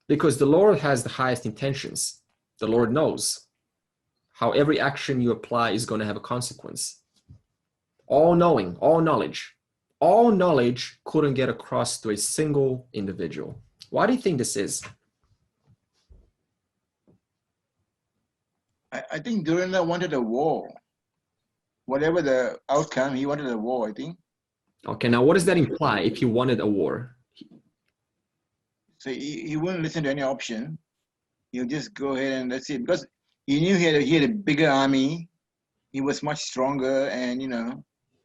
because the Lord has the highest intentions. The Lord knows how every action you apply is going to have a consequence. All knowing, all knowledge couldn't get across to a single individual. Why do you think this is? I think Duryothana wanted a war. Whatever the outcome, he wanted a war, I think. Okay, now what does that imply if he wanted a war? So he wouldn't listen to any option. He'll just go ahead and that's it. Because he knew he had a bigger army. He was much stronger and,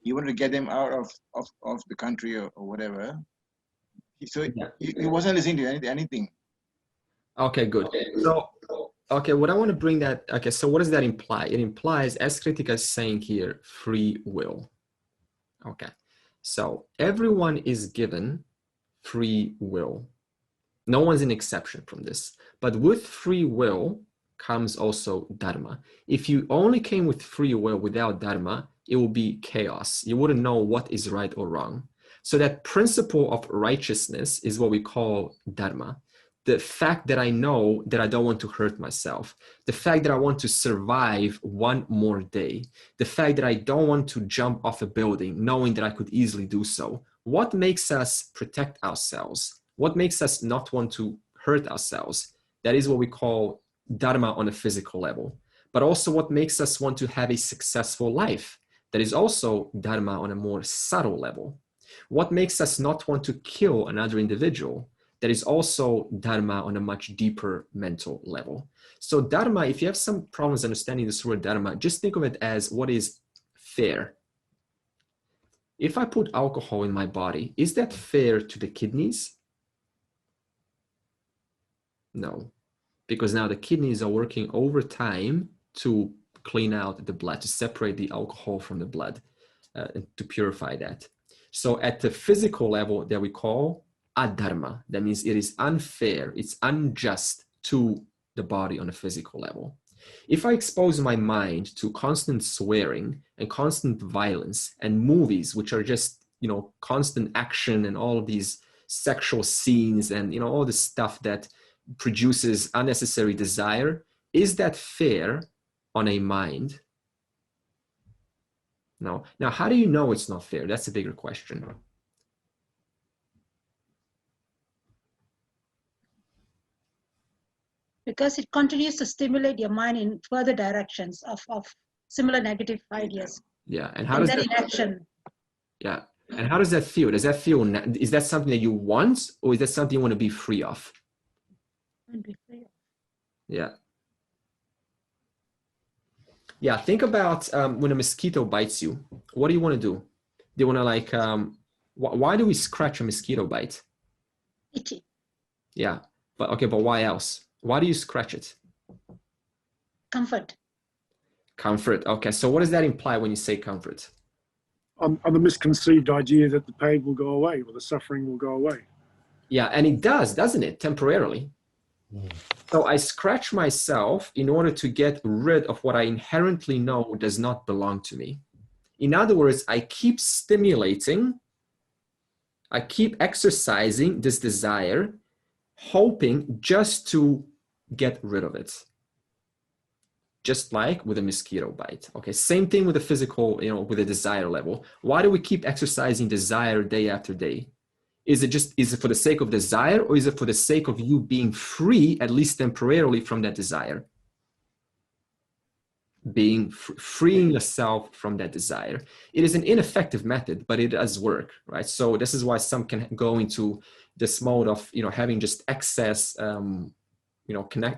he wanted to get them out of the country or whatever. So he wasn't listening to anything. Okay, good. So, what I want to bring that, so what does that imply? It implies, as Kritika is saying here, free will. Okay, so everyone is given free will. No one's an exception from this. But with free will comes also dharma. If you only came with free will without dharma, it will be chaos. You wouldn't know what is right or wrong. So that principle of righteousness is what we call dharma. The fact that I know that I don't want to hurt myself, the fact that I want to survive one more day, the fact that I don't want to jump off a building knowing that I could easily do so. What makes us protect ourselves? What makes us not want to hurt ourselves? That is what we call dharma on a physical level. But also what makes us want to have a successful life? That is also dharma on a more subtle level. What makes us not want to kill another individual? That is also dharma on a much deeper mental level. So dharma, if you have some problems understanding this word dharma, just think of it as what is fair. If I put alcohol in my body, is that fair to the kidneys? No, because now the kidneys are working overtime to clean out the blood, to separate the alcohol from the blood, and to purify that. So at the physical level that we call adharma, that means it is unfair, it's unjust to the body on a physical level. If I expose my mind to constant swearing and constant violence and movies, which are just, constant action and all of these sexual scenes and, all this stuff that produces unnecessary desire, is that fair on a mind? No. Now, how do you know it's not fair? That's a bigger question. Because it continues to stimulate your mind in further directions of similar negative ideas. Yeah, and how And does then that? in action. Yeah, and how does that feel? Does that feel? Is that something that you want, or is that something you want to be free of? Yeah. Yeah, think about when a mosquito bites you. What do you want to do? Do you want to why do we scratch a mosquito bite? Itchy. Yeah, but why else? Why do you scratch it? Comfort. Comfort. Okay, so what does that imply when you say comfort? On the misconceived idea that the pain will go away or the suffering will go away. Yeah, and it does, doesn't it? Temporarily. So I scratch myself in order to get rid of what I inherently know does not belong to me. In other words, I keep stimulating, I keep exercising this desire, hoping just to get rid of it. Just like with a mosquito bite. Okay, same thing with the physical, with the desire level. Why do we keep exercising desire day after day? Is it for the sake of desire, or is it for the sake of you being free, at least temporarily, from that desire? Freeing yourself from that desire. It is an ineffective method, but it does work, right? So this is why some can go into this mode of, having just excess,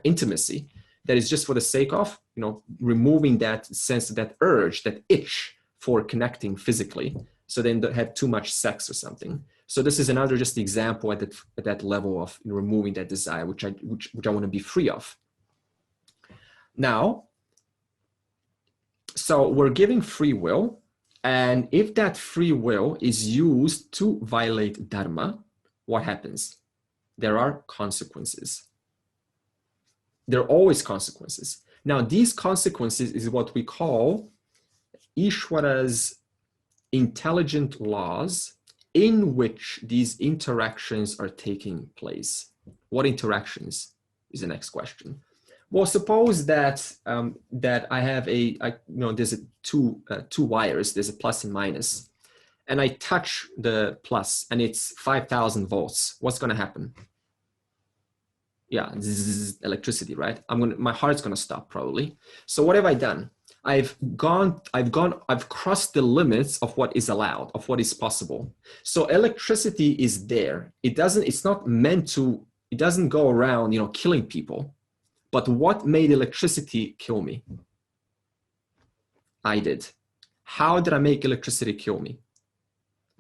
intimacy that is just for the sake of, removing that sense, that urge, that itch for connecting physically. So then they have too much sex or something. So this is another just example at that level of removing that desire, which I want to be free of. Now, so we're giving free will, and if that free will is used to violate dharma, what happens? There are consequences. There are always consequences. Now, these consequences is what we call Ishvara's intelligent laws in which these interactions are taking place. What interactions is the next question. Well, suppose that that I have there's two wires, there's a plus and minus, and I touch the plus and it's 5,000 volts. What's going to happen? Yeah, zzz, electricity, right? My heart's going to stop probably. So what have I done? I've crossed the limits of what is allowed, of what is possible. So electricity is there. It doesn't go around, killing people. But what made electricity kill me? I did. How did I make electricity kill me?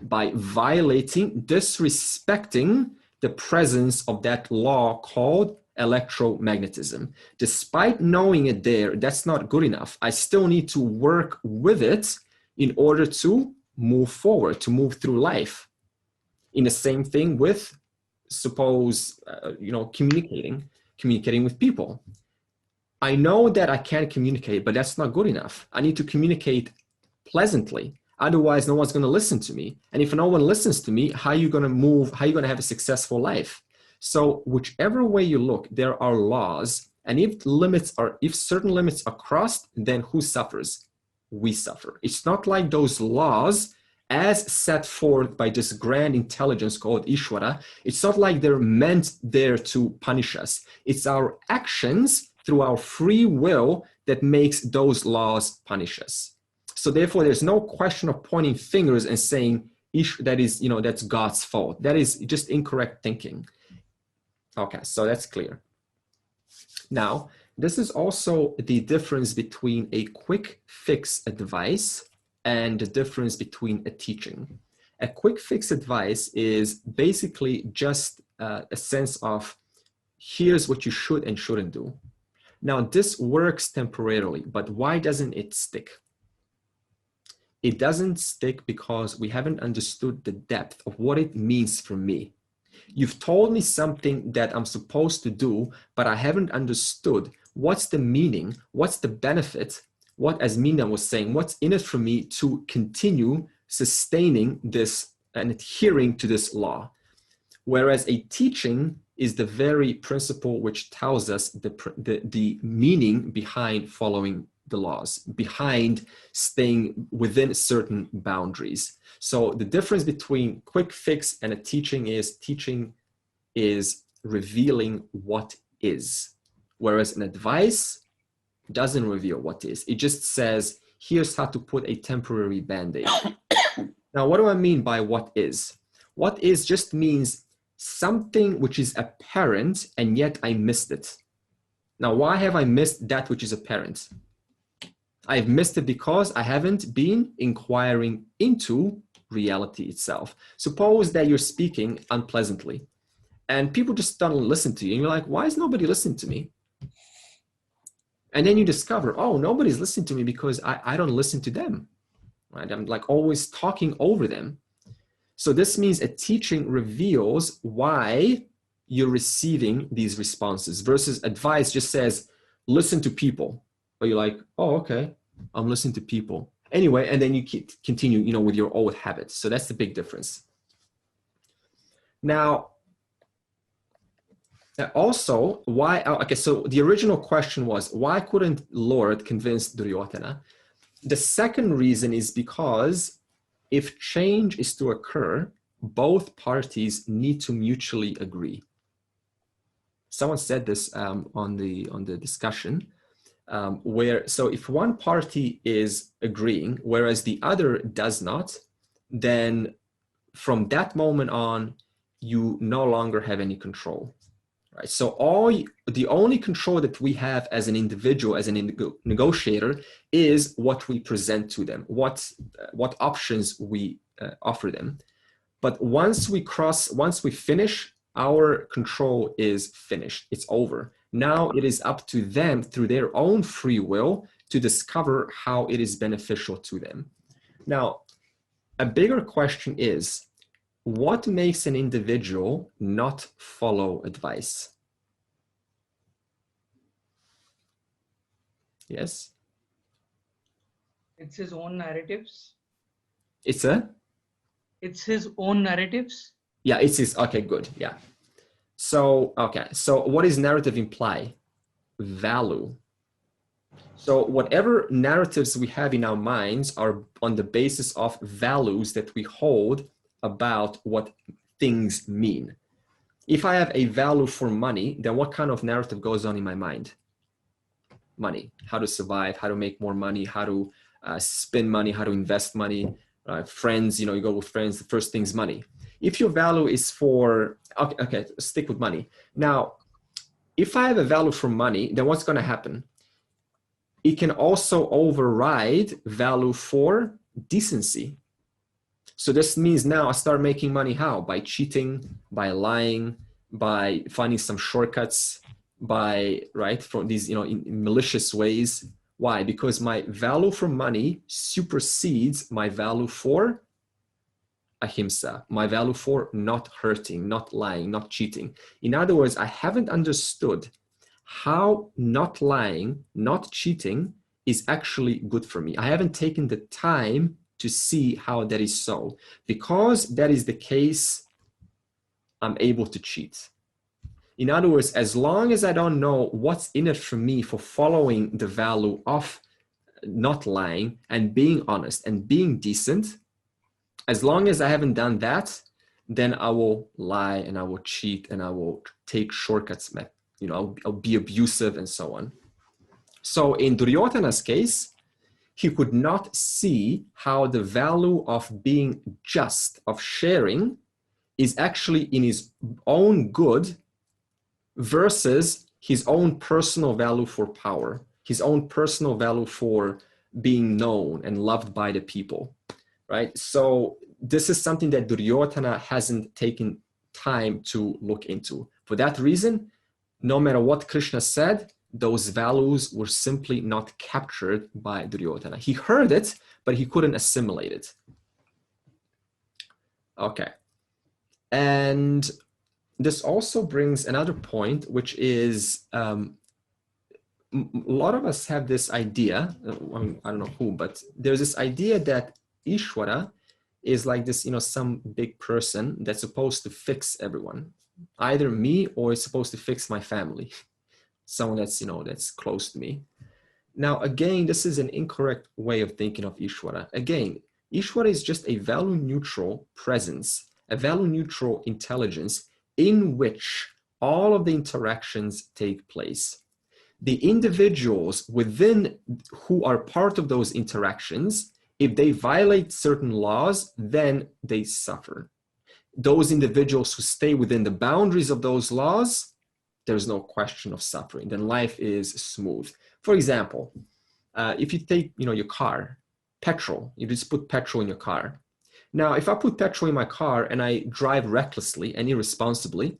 By disrespecting the presence of that law called electromagnetism. Despite knowing it there, that's not good enough. I still need to work with it in order to move forward, to move through life. In the same thing with, suppose, communicating with people. I know that I can't communicate, but that's not good enough. I need to communicate pleasantly. Otherwise, no one's going to listen to me. And if no one listens to me, how are you going to move? How are you going to have a successful life? So whichever way you look, there are laws. And if certain limits are crossed, then who suffers? We suffer. It's not like those laws as set forth by this grand intelligence called Ishvara. It's not like they're meant there to punish us. It's our actions through our free will that makes those laws punish us. So therefore, there's no question of pointing fingers and saying that's God's fault. That is just incorrect thinking. Okay, so that's clear. Now, this is also the difference between a quick fix advice and the difference between a teaching. A quick fix advice is basically just a sense of here's what you should and shouldn't do. Now, this works temporarily, but why doesn't it stick? It doesn't stick because we haven't understood the depth of what it means for me. You've told me something that I'm supposed to do, but I haven't understood what's the meaning, what's the benefit, what, as Mina was saying, what's in it for me to continue sustaining this and adhering to this law. Whereas a teaching is the very principle which tells us the meaning behind following the laws, behind staying within certain boundaries. So the difference between quick fix and a teaching is revealing what is, whereas an advice doesn't reveal what is. It just says, here's how to put a temporary band-aid. Now, what do I mean by what is? What is just means something which is apparent and yet I missed it. Now, why have I missed that which is apparent? I've missed it because I haven't been inquiring into reality itself. Suppose that you're speaking unpleasantly and people just don't listen to you. And you're like, why is nobody listening to me? And then you discover, oh, nobody's listening to me because I don't listen to them. Right? I'm like always talking over them. So this means a teaching reveals why you're receiving these responses versus advice just says, listen to people. But you're like, oh, okay, I'm listening to people. Anyway, and then you continue, with your old habits. So that's the big difference. Now, also, why, okay, so the original question was, why couldn't Lord convince Duryodhana? The second reason is because if change is to occur, both parties need to mutually agree. Someone said this on the discussion, so if one party is agreeing, whereas the other does not, then from that moment on, you no longer have any control. Right? So the only control that we have as an individual, as a negotiator, is what we present to them, what options we offer them. But once we finish, our control is finished. It's over. Now it is up to them, through their own free will, to discover how it is beneficial to them. Now, a bigger question is, what makes an individual not follow advice? Yes? It's his own narratives. It's his own narratives. Yeah, it's his, okay, good, yeah. So what does narrative imply? Value. So whatever narratives we have in our minds are on the basis of values that we hold about what things mean. If I have a value for money, then what kind of narrative goes on in my mind? Money, how to survive, how to make more money, how to spend money, how to invest money, friends, you go with friends, the first thing's money. If your value is for, okay, stick with money. Now, if I have a value for money, then what's going to happen? It can also override value for decency. So this means now I start making money how? By cheating, by lying, by finding some shortcuts, from these, in malicious ways. Why? Because my value for money supersedes my value for ahimsa, my value for not hurting, not lying, not cheating. In other words, I haven't understood how not lying, not cheating is actually good for me. I haven't taken the time to see how that is so. Because that is the case, I'm able to cheat. In other words, as long as I don't know what's in it for me for following the value of not lying and being honest and being decent, as long as I haven't done that, then I will lie and I will cheat and I will take shortcuts, I'll be abusive and so on. So in Duryothana's case, he could not see how the value of being just, of sharing, is actually in his own good versus his own personal value for power, his own personal value for being known and loved by the people, right? So this is something that Duryodhana hasn't taken time to look into. For that reason, no matter what Krishna said, those values were simply not captured by Duryodhana. He heard it, but he couldn't assimilate it. Okay. And this also brings another point, which is a lot of us have this idea, I don't know who, but there's this idea that Ishvara is like this, some big person that's supposed to fix everyone, either me or is supposed to fix my family, someone that's, that's close to me. Now, again, this is an incorrect way of thinking of Ishvara. Again, Ishvara is just a value-neutral presence, a value-neutral intelligence in which all of the interactions take place. The individuals within who are part of those interactions, if they violate certain laws, then they suffer. Those individuals who stay within the boundaries of those laws, there's no question of suffering. Then life is smooth. For example, if you take, your car, petrol, you just put petrol in your car. Now, if I put petrol in my car and I drive recklessly and irresponsibly,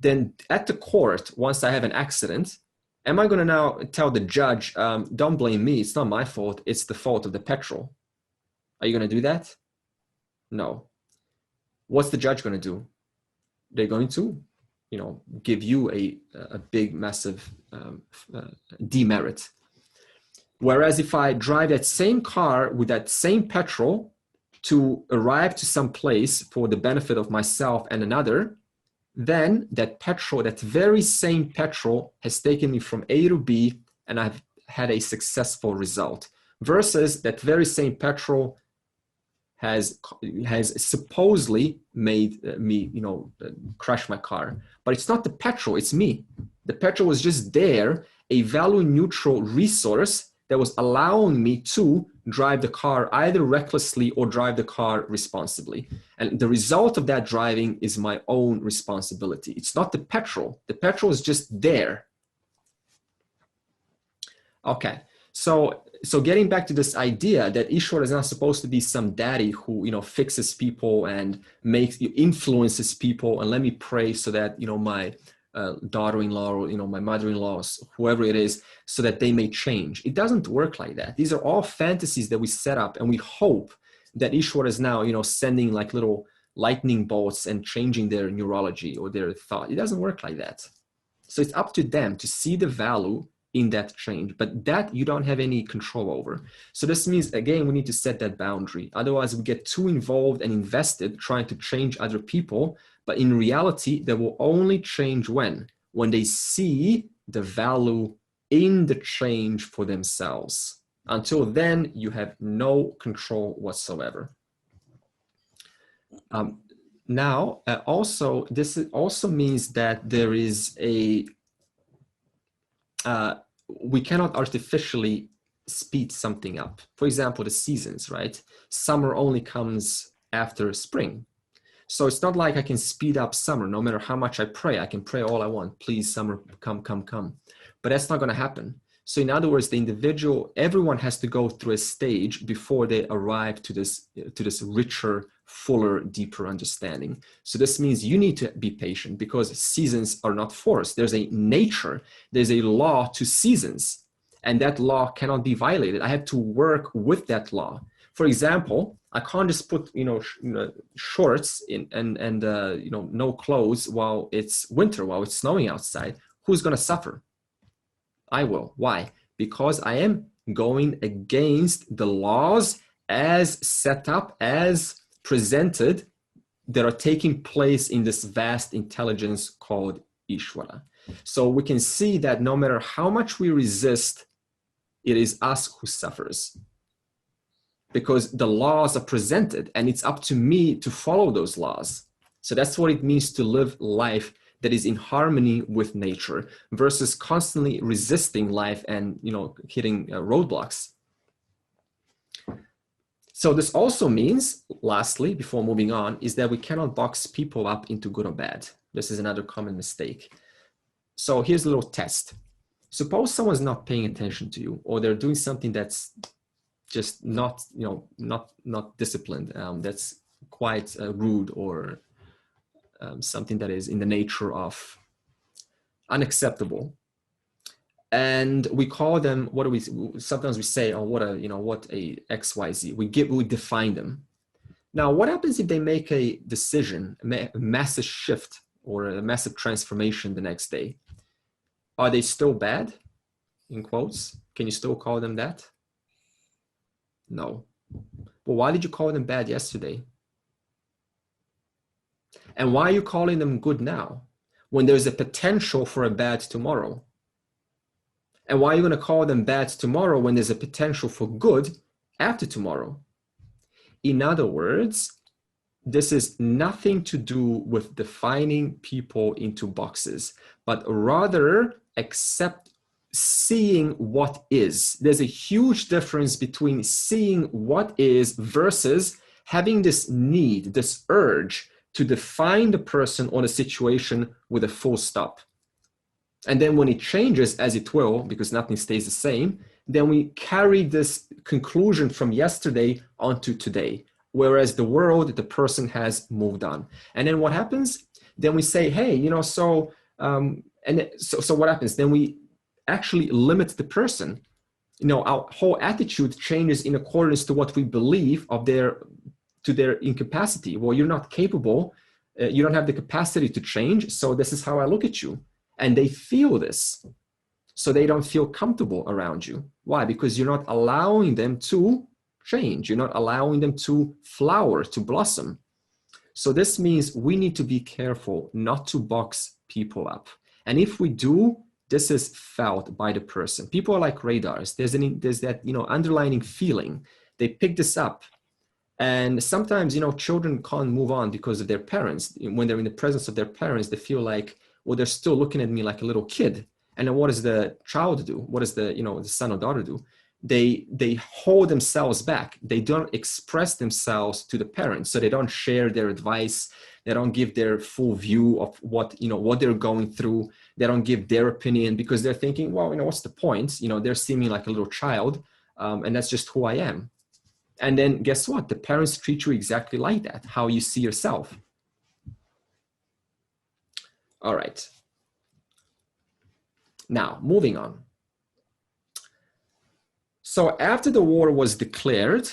then at the court, once I have an accident, am I going to now tell the judge, don't blame me, it's not my fault, it's the fault of the petrol? Are you going to do that? No. What's the judge going to do? They're going to, give you a big, massive demerit. Whereas if I drive that same car with that same petrol to arrive to some place for the benefit of myself and another, then that petrol, that very same petrol has taken me from A to B and I've had a successful result. Versus that very same petrol has supposedly made me, crash my car. But it's not the petrol, it's me. The petrol was just there, a value neutral resource that was allowing me to drive the car either recklessly or drive the car responsibly. And the result of that driving is my own responsibility. It's not the petrol. The petrol is just there. Okay, so getting back to this idea that Ishwara is not supposed to be some daddy who, fixes people and influences people, and let me pray so that, my daughter-in-law or, my mother-in-law, whoever it is, so that they may change. It doesn't work like that. These are all fantasies that we set up, and we hope that Ishwara is now, sending like little lightning bolts and changing their neurology or their thought. It doesn't work like that. So it's up to them to see the value in that change, but that you don't have any control over. So this means, again, we need to set that boundary. Otherwise, we get too involved and invested trying to change other people. But in reality, they will only change when they see the value in the change for themselves. Until then, you have no control whatsoever. Now, this also means that there is we cannot artificially speed something up. For example, the seasons, right? Summer only comes after spring. So it's not like I can speed up summer. No matter how much I pray, I can pray all I want. Please, summer, come, come, come. But that's not going to happen. So in other words, everyone has to go through a stage before they arrive to this richer, fuller, deeper understanding. So this means you need to be patient because seasons are not forced. There's a nature, there's a law to seasons, and that law cannot be violated. I have to work with that law. For example, I can't just put shorts in and no clothes while it's winter, while it's snowing outside. Who's going to suffer? I will. Why? Because I am going against the laws as set up, as presented, that are taking place in this vast intelligence called Ishvara. So we can see that no matter how much we resist, it is us who suffers. Because the laws are presented and it's up to me to follow those laws. So that's what it means to live life that is in harmony with nature versus constantly resisting life and hitting roadblocks. So this also means, lastly, before moving on, is that we cannot box people up into good or bad. This is another common mistake. So here's a little test. Suppose someone's not paying attention to you, or they're doing something that's just not disciplined, that's quite rude, or something that is in the nature of unacceptable. And we call them, sometimes we say, oh, what a XYZ. We define them. Now, what happens if they make a decision, a massive shift or a massive transformation the next day? Are they still bad, in quotes? Can you still call them that? No. Well, why did you call them bad yesterday? And why are you calling them good now when there's a potential for a bad tomorrow? And why are you going to call them bad tomorrow when there's a potential for good after tomorrow? In other words, this is nothing to do with defining people into boxes, but rather seeing what is. There's a huge difference between seeing what is versus having this need, this urge to define the person or the situation with a full stop. And then when it changes, as it will, because nothing stays the same, then we carry this conclusion from yesterday onto today. Whereas the world, the person has moved on. And then what happens? Then we say, hey, so what happens? Then we actually limit the person. Our whole attitude changes in accordance to what we believe to their incapacity. Well, you're not capable. You don't have the capacity to change. So this is how I look at you. And they feel this. So they don't feel comfortable around you. Why? Because you're not allowing them to change. You're not allowing them to flower, to blossom. So this means we need to be careful not to box people up. And if we do, this is felt by the person. People are like radars. There's that underlying feeling. They pick this up. And sometimes, children can't move on because of their parents. When they're in the presence of their parents, they feel like, well, they're still looking at me like a little kid. And then what does the child do? What does the son or daughter do? They hold themselves back. They don't express themselves to the parents. So they don't share their advice. They don't give their full view of what they're going through. They don't give their opinion because they're thinking, well, what's the point? They're seeing me like a little child, and that's just who I am. And then guess what? The parents treat you exactly like that, how you see yourself. All right. Now, moving on. So after the war was declared,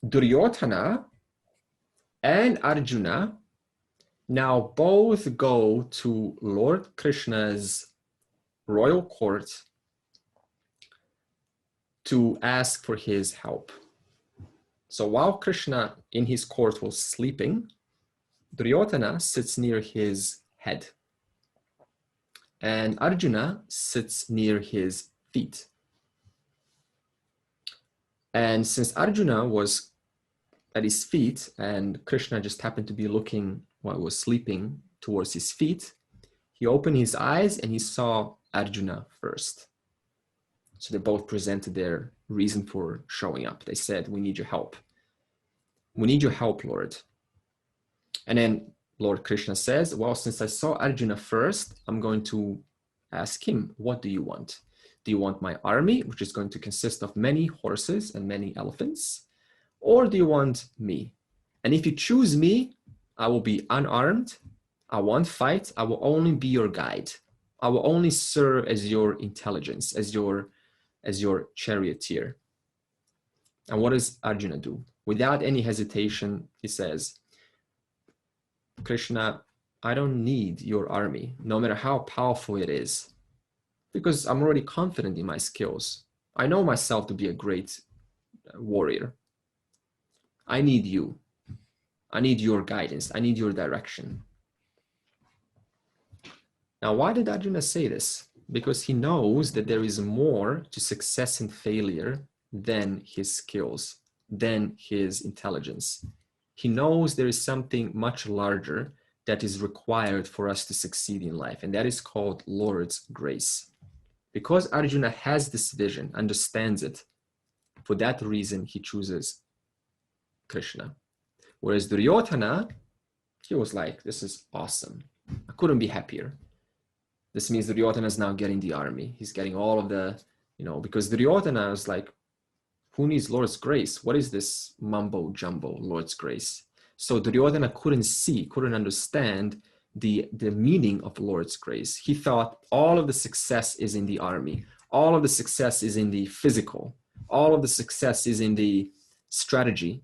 Duryodhana and Arjuna now both go to Lord Krishna's royal court to ask for his help. So while Krishna in his court was sleeping, Duryodhana sits near his head, and Arjuna sits near his feet. And since Arjuna was at his feet and Krishna just happened to be looking while he was sleeping towards his feet, he opened his eyes and he saw Arjuna first. So they both presented their reason for showing up. They said, we need your help. We need your help, Lord. And then Lord Krishna says, well, since I saw Arjuna first, I'm going to ask him, what do you want? Do you want my army, which is going to consist of many horses and many elephants? Or do you want me? And if you choose me, I will be unarmed. I won't fight. I will only be your guide. I will only serve as your intelligence, as your charioteer. And what does Arjuna do? Without any hesitation, he says, Krishna, I don't need your army, no matter how powerful it is, because I'm already confident in my skills. I know myself to be a great warrior. I need you. I need your guidance. I need your direction. Now, why did Arjuna say this? Because he knows that there is more to success and failure than his skills, than his intelligence. He knows there is something much larger that is required for us to succeed in life, and that is called Lord's grace. Because Arjuna has this vision, understands it, for that reason he chooses Krishna. Whereas Duryodhana, he was like, this is awesome. I couldn't be happier. This means Duryodhana is now getting the army. He's getting all of the, because Duryodhana is like, who needs Lord's grace? What is this mumbo jumbo, Lord's grace? So Duryodhana couldn't understand the meaning of Lord's grace. He thought all of the success is in the army. All of the success is in the physical. All of the success is in the strategy,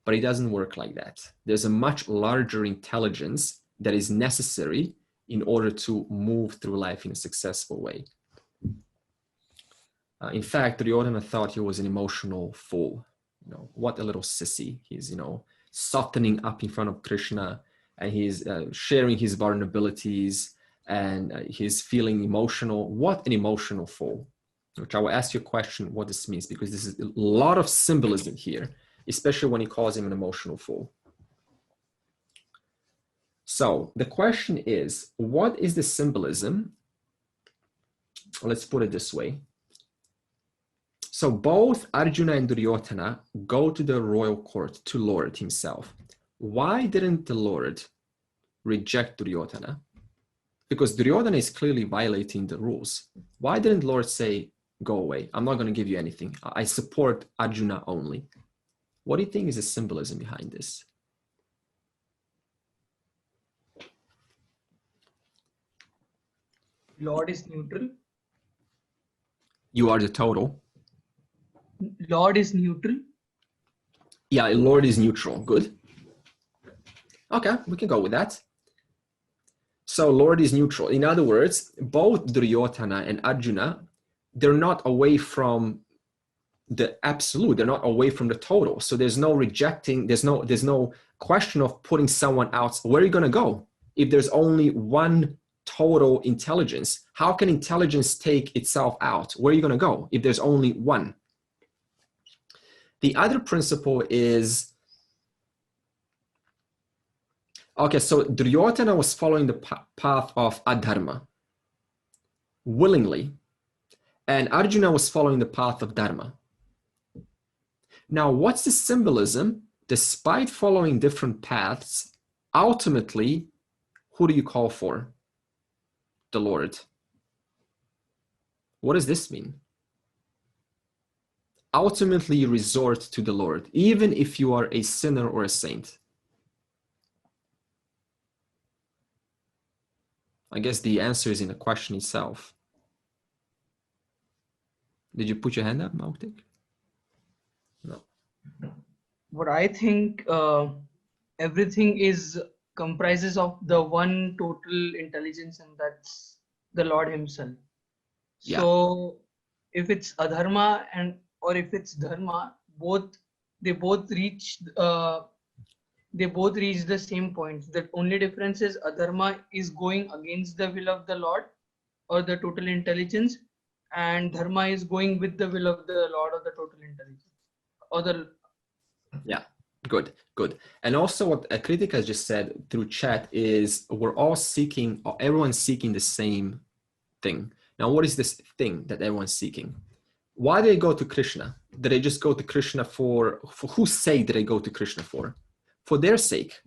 but it doesn't work like that. There's a much larger intelligence that is necessary in order to move through life in a successful way. In fact, Duryodhana thought he was an emotional fool. What a little sissy. He's, softening up in front of Krishna, and he's sharing his vulnerabilities, and he's feeling emotional. What an emotional fool. Which I will ask you a question what this means, because this is a lot of symbolism here, especially when he calls him an emotional fool. So the question is, what is the symbolism? Let's put it this way. So both Arjuna and Duryodhana go to the royal court to Lord himself. Why didn't the Lord reject Duryodhana? Because Duryodhana is clearly violating the rules. Why didn't Lord say, go away, I'm not going to give you anything. I support Arjuna only. What do you think is the symbolism behind this? Lord is neutral. You are the total. Lord is neutral. Yeah, Lord is neutral. Good. Okay, we can go with that. So Lord is neutral. In other words, both Duryodhana and Arjuna, they're not away from the absolute. They're not away from the total. So there's no rejecting. There's no question of putting someone out. Where are you going to go? If there's only one total intelligence, how can intelligence take itself out? Where are you going to go if there's only one? The other principle is, okay, so Duryodhana was following the path of adharma willingly, and Arjuna was following the path of dharma. Now, what's the symbolism? Despite following different paths, ultimately, who do you call for? The Lord. What does this mean? Ultimately, you resort to the Lord, even if you are a sinner or a saint. I guess the answer is in the question itself. Did you put your hand up, Mautik? No. What I think, everything comprises of the one total intelligence, and that's the Lord Himself. Yeah. So if it's adharma or if it's dharma, they both reach the same point. The only difference is adharma is going against the will of the Lord or the total intelligence, and dharma is going with the will of the Lord or the total intelligence. Yeah, good. And also what Kritika just said through chat is we're all seeking, or everyone's seeking the same thing. Now, what is this thing that everyone's seeking? Why do they go to Krishna? Did they just go to Krishna for whose sake did they go to Krishna for? For their sake.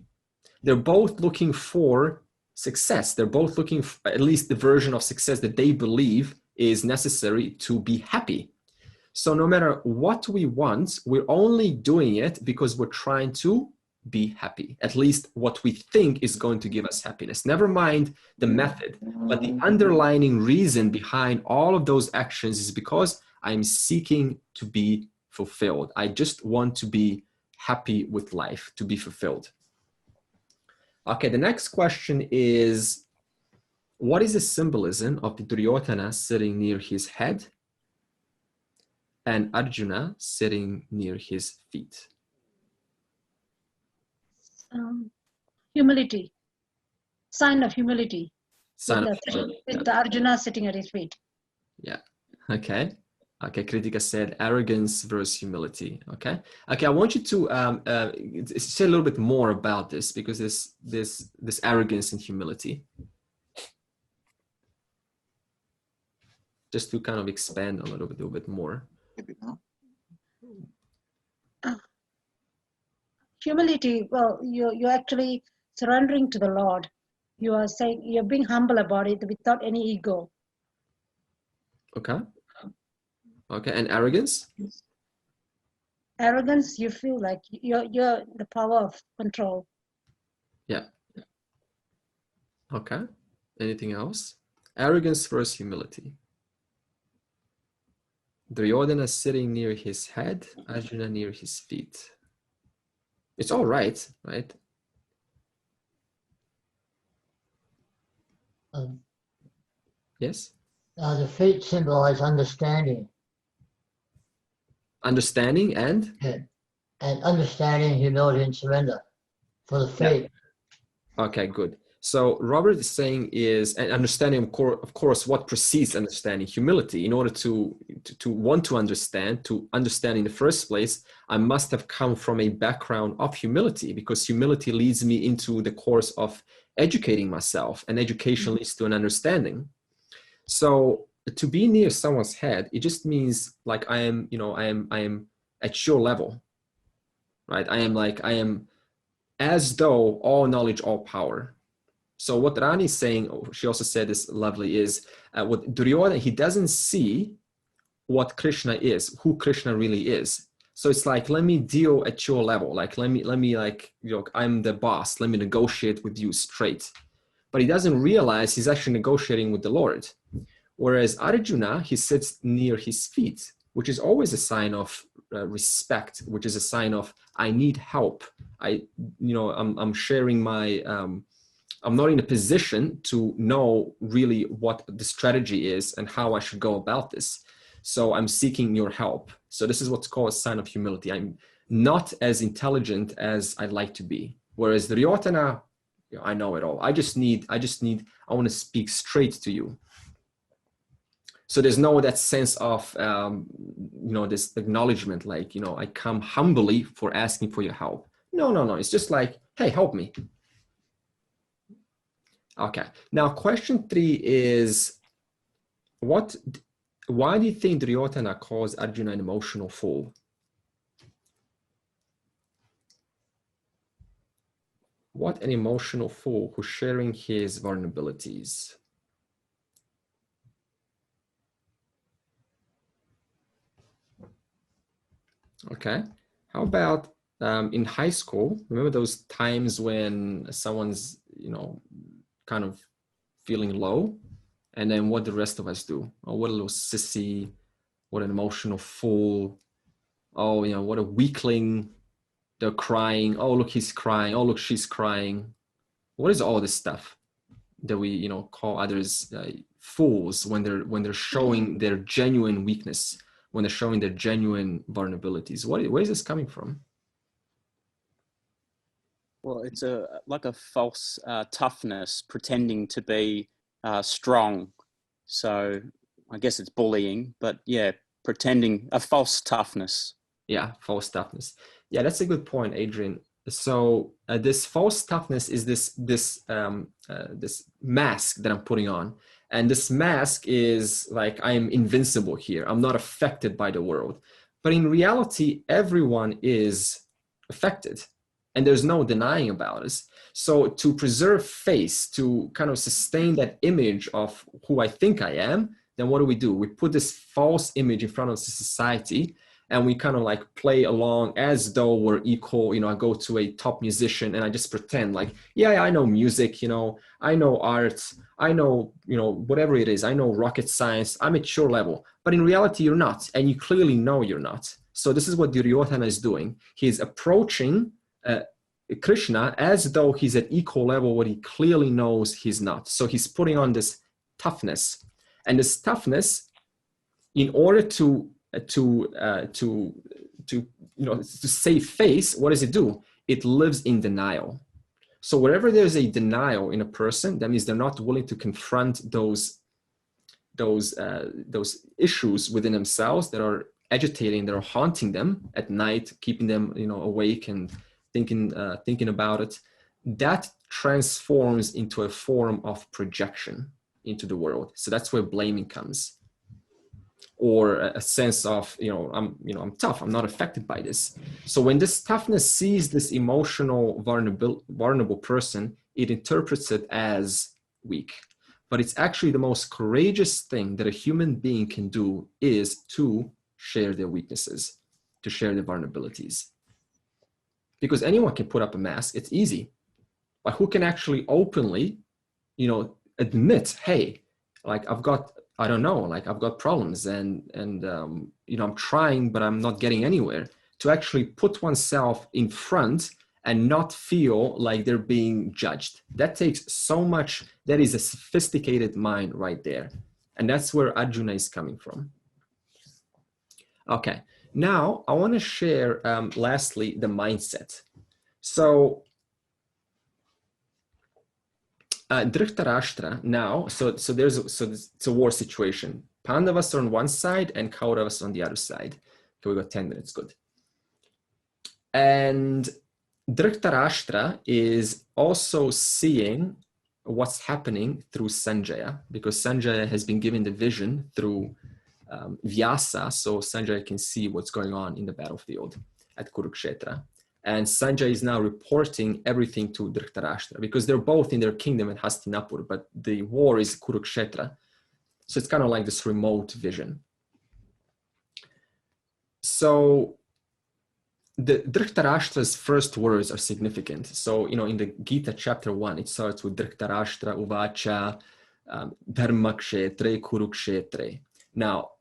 They're both looking for success. They're both looking for at least the version of success that they believe is necessary to be happy. So no matter what we want, we're only doing it because we're trying to be happy. At least what we think is going to give us happiness. Never mind the method, but the underlying reason behind all of those actions is because I'm seeking to be fulfilled. I just want to be happy with life, to be fulfilled. Okay, the next question is, what is the symbolism of the Duryodhana sitting near his head and Arjuna sitting near his feet? Humility, sign of humility. Sign of with the Arjuna sitting at his feet. Yeah. Okay. Kritika said arrogance versus humility. Okay. I want you to say a little bit more about this, because this arrogance and humility. Just to kind of expand a little bit more. Humility, well, you're actually surrendering to the Lord. You are saying, you're being humble about it without any ego. Okay, and arrogance? Arrogance, you feel like you're the power of control. Yeah. Okay. Anything else? Arrogance versus humility. Duryodhana sitting near his head, Arjuna near his feet. It's all right, right? Yes? The feet symbolize understanding. Understanding and? Yeah. And understanding, humility, and surrender for the feet. Yeah. Okay, good. So Robert is saying is, and understanding, of course, what precedes understanding, humility. In order to want to understand in the first place, I must have come from a background of humility, because humility leads me into the course of educating myself, and education leads to an understanding. So to be near someone's head, it just means like I am at your level, right? I am as though all knowledge, all power. So what Rani is saying, she also said this lovely, is with Duryodhana, he doesn't see what Krishna is, who Krishna really is. So it's like, let me deal at your level. Like, let me I'm the boss. Let me negotiate with you straight. But he doesn't realize he's actually negotiating with the Lord. Whereas Arjuna, he sits near his feet, which is always a sign of respect, which is a sign of, I need help. I'm sharing my, I'm not in a position to know really what the strategy is and how I should go about this. So I'm seeking your help. So this is what's called a sign of humility. I'm not as intelligent as I'd like to be. Whereas the Duryodhana, I know it all. I want to speak straight to you. So there's no that sense of, this acknowledgement, like, I come humbly for asking for your help. No. It's just like, hey, help me. Okay. Now, question 3 is, why do you think Duryodhana calls Arjuna an emotional fool? What an emotional fool who's sharing his vulnerabilities. Okay. How about in high school? Remember those times when someone's, kind of feeling low, and then what the rest of us do? Oh, what a little sissy, what an emotional fool. Oh, what a weakling. They're crying. Oh, look, he's crying. Oh, look, she's crying. What is all this stuff that we, call others fools when they're showing their genuine weakness, when they're showing their genuine vulnerabilities? Where is this coming from? Well, it's like a false toughness, pretending to be strong. So I guess it's bullying, but yeah, pretending a false toughness. Yeah, false toughness. Yeah, that's a good point, Adrian. So this false toughness is this mask that I'm putting on, and this mask is like, I am invincible here. I'm not affected by the world, but in reality, everyone is affected, and there's no denying about it. So to preserve face, to kind of sustain that image of who I think I am, then what do? We put this false image in front of society, and we kind of like play along as though we're equal. I go to a top musician and I just pretend like, yeah, I know music, I know art, I know, whatever it is, I know rocket science, I'm at your level. But in reality, you're not, and you clearly know you're not. So this is what Duryodhana is doing. He's approaching Krishna as though he's at equal level, what he clearly knows he's not. So he's putting on this toughness, and this toughness, in order to save face, what does it do? It lives in denial. So wherever there's a denial in a person, that means they're not willing to confront those issues within themselves that are agitating, that are haunting them at night, keeping them awake and thinking about it. That transforms into a form of projection into the world. So that's where blaming comes, or a sense of, I'm tough, I'm not affected by this. So when this toughness sees this emotional vulnerable person, it interprets it as weak. But it's actually the most courageous thing that a human being can do, is to share their weaknesses, to share their vulnerabilities. Because anyone can put up a mask, it's easy. But who can actually openly, admit, hey, like I've got problems, and I'm trying, but I'm not getting anywhere. To actually put oneself in front and not feel like they're being judged. That takes so much. That is a sophisticated mind right there. And that's where Arjuna is coming from. Okay, now I want to share, lastly, the mindset. So Dhritarashtra now, so it's a war situation. Pandavas are on one side and Kauravas on the other side. Okay, we got 10 minutes, good. And Dhritarashtra is also seeing what's happening through Sanjaya, because Sanjaya has been given the vision through Vyasa, so Sanjaya can see what's going on in the battlefield at Kurukshetra. And Sanjaya is now reporting everything to Dhritarashtra, because they're both in their kingdom at Hastinapur, but the war is Kurukshetra. So it's kind of like this remote vision. So the Dhritarashtra's first words are significant. So, in the Gita chapter 1, it starts with Dhritarashtra uvacha dharmakshetre kurukshetre. Now,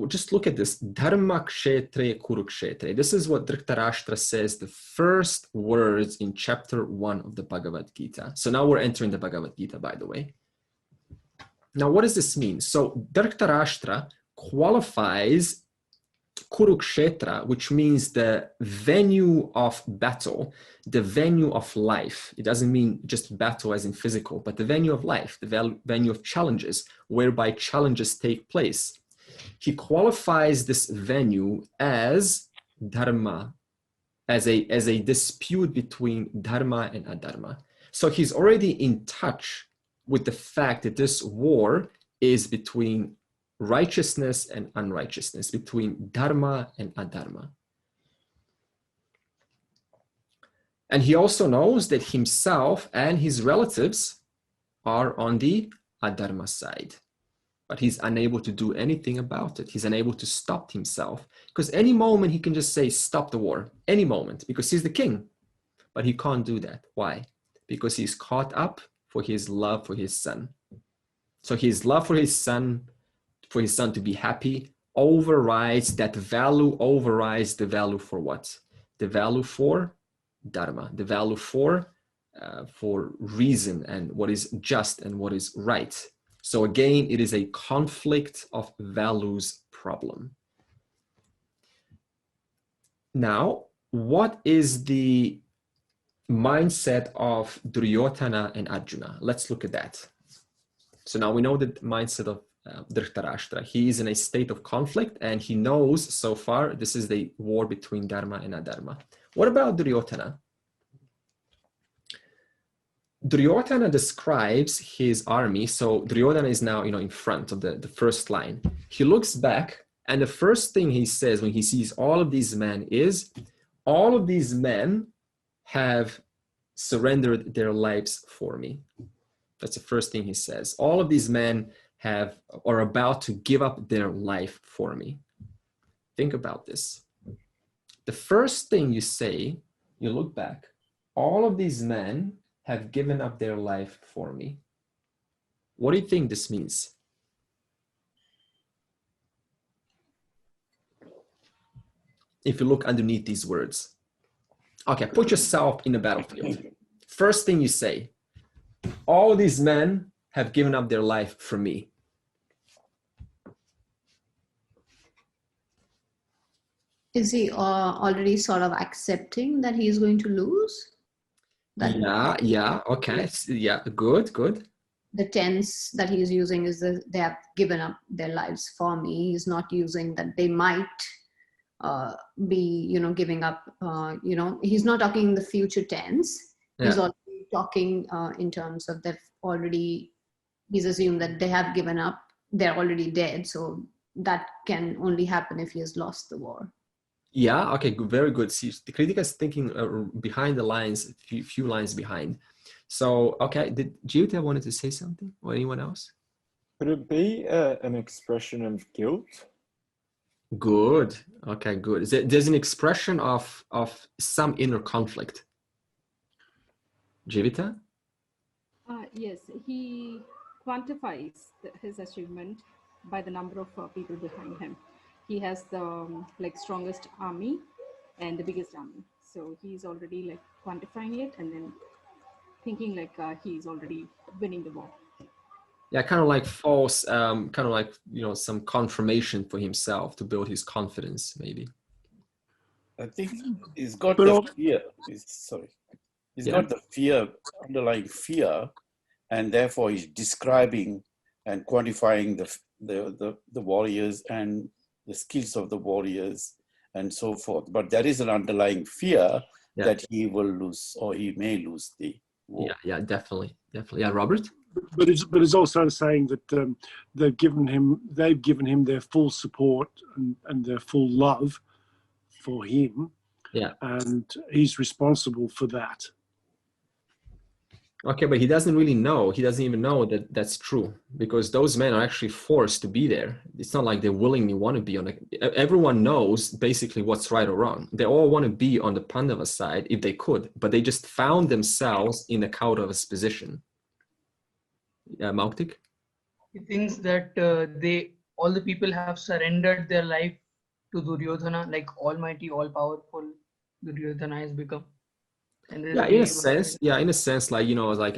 just look at this, dharmakshetre kurukshetre. This is what Dhritarashtra says, the first words in chapter 1 of the Bhagavad Gita. So now we're entering the Bhagavad Gita, by the way. Now, what does this mean? So Dhritarashtra qualifies Kurukshetra, which means the venue of battle, the venue of life. It doesn't mean just battle as in physical, but the venue of life, the venue of challenges, whereby challenges take place. he qualifies this venue as dharma, as a dispute between dharma and adharma. So he's already in touch with the fact that this war is between righteousness and unrighteousness, between dharma and adharma. And he also knows that himself and his relatives are on the adharma side, but he's unable to do anything about it. He's unable to stop himself, because any moment he can just say, stop the war, any moment, because he's the king, but he can't do that. Why? Because he's caught up for his love for his son. So his love for his son to be happy overrides, that value overrides the value for what? The value for dharma, the value for reason and what is just and what is right. So again, it is a conflict of values problem. Now, what is the mindset of Duryodhana and Arjuna? Let's look at that. So now we know the mindset of Dhritarashtra. He is in a state of conflict, and he knows so far this is the war between dharma and adharma. What about Duryodhana? Duryodhana describes his army. So Duryodhana is now, in front of the first line. He looks back, and the first thing he says when he sees all of these men is, all of these men have surrendered their lives for me. That's the first thing he says. All of these men are about to give up their life for me. Think about this. The first thing you say, you look back, all of these men have given up their life for me. What do you think this means? If you look underneath these words. Okay, put yourself in the battlefield. First thing you say, all these men have given up their life for me. Is he already sort of accepting that he is going to lose? Yeah, okay. Yeah, good. The tense that he's using is that they have given up their lives for me. He's not using that they might be, giving up, he's not talking in the future tense. Yeah. He's already talking in terms of he's assumed that they have given up, they're already dead. So that can only happen if he has lost the war. Yeah, okay, very good. See, the critic is thinking behind the lines, few lines behind. So, okay, did Jyoti wanted to say something, or anyone else? Could it be an expression of guilt? Good. Okay, good. There's an expression of some inner conflict. Jivita? Yes, he quantifies his achievement by the number of people behind him. He has the strongest army and the biggest army. So he's already quantifying it and then thinking he's already winning the war. Yeah, kind of like false, some confirmation for himself to build his confidence, maybe. I think he's got the fear. He's got the fear, underlying fear, and therefore he's describing and quantifying the warriors and the skills of the warriors and so forth. But there is an underlying fear that he will lose, or he may lose the war. Yeah, definitely. Yeah, Robert? But it's also saying that they've given him their full support and their full love for him. Yeah. And he's responsible for that. Okay, but he doesn't really know. He doesn't even know that that's true, because those men are actually forced to be there. It's not like they willingly want to be on it. Everyone knows basically what's right or wrong. They all want to be on the Pandava side if they could, but they just found themselves in the Kaurava's position. Mauktik? He thinks that all the people have surrendered their life to Duryodhana, like almighty, all-powerful Duryodhana has become. Yeah, in a sense, like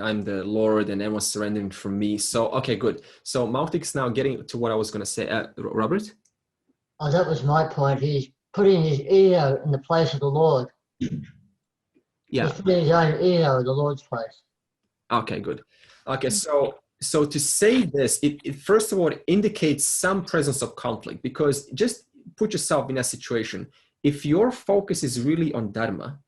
I'm the Lord and everyone's surrendering from me. So, okay, good. So Mauktik's now getting to what I was going to say. Robert? Oh, that was my point. He's putting his ego in the place of the Lord. Yeah. He's putting his own ego in the Lord's place. Okay, good. Okay, so So to say this, it first of all indicates some presence of conflict, because just put yourself in a situation. If your focus is really on Dharma,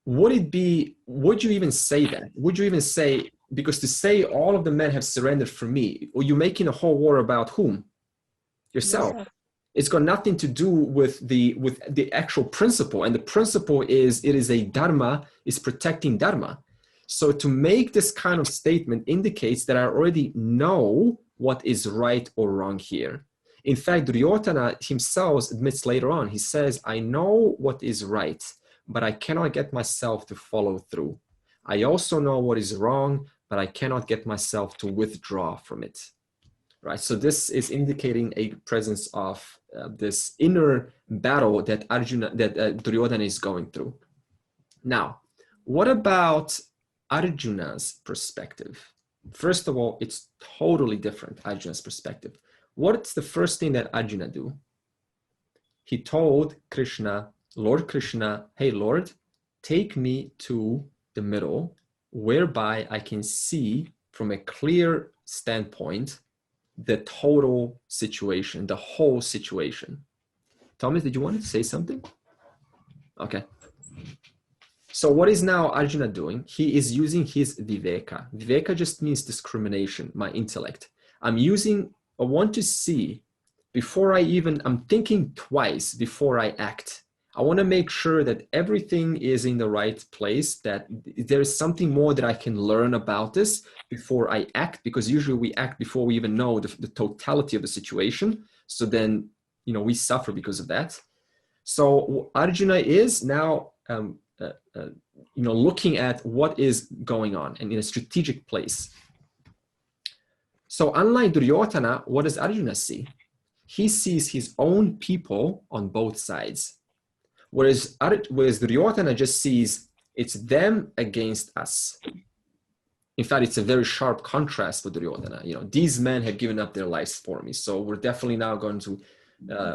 would you even say that? Would you even say, because to say all of the men have surrendered for me, or you're making a whole war about whom? Yourself. Yourself. It's got nothing to do with the actual principle. And the principle is, it is a Dharma, is protecting Dharma. So to make this kind of statement indicates that I already know what is right or wrong here. In fact, Duryodhana himself admits later on, he says, I know what is right, but I cannot get myself to follow through. I also know what is wrong, but I cannot get myself to withdraw from it. Right? So this is indicating a presence of this inner battle that Duryodhana is going through. Now, what about Arjuna's perspective? First of all, it's totally different, Arjuna's perspective. What's the first thing that Arjuna do? He told Krishna, Lord Krishna, hey Lord, take me to the middle, whereby I can see from a clear standpoint the total situation, the whole situation. Thomas, did you want to say something? Okay. So what is now Arjuna doing? He is using his viveka. Viveka just means discrimination, my intellect. I want to see before I'm thinking twice before I act. I want to make sure that everything is in the right place, that there is something more that I can learn about this before I act, because usually we act before we even know the totality of the situation. So then, we suffer because of that. So Arjuna is now, looking at what is going on and in a strategic place. So unlike Duryodhana, what does Arjuna see? He sees his own people on both sides. Whereas Duryodhana just sees it's them against us. In fact, it's a very sharp contrast for Duryodhana. These men have given up their lives for me, so we're definitely now going to,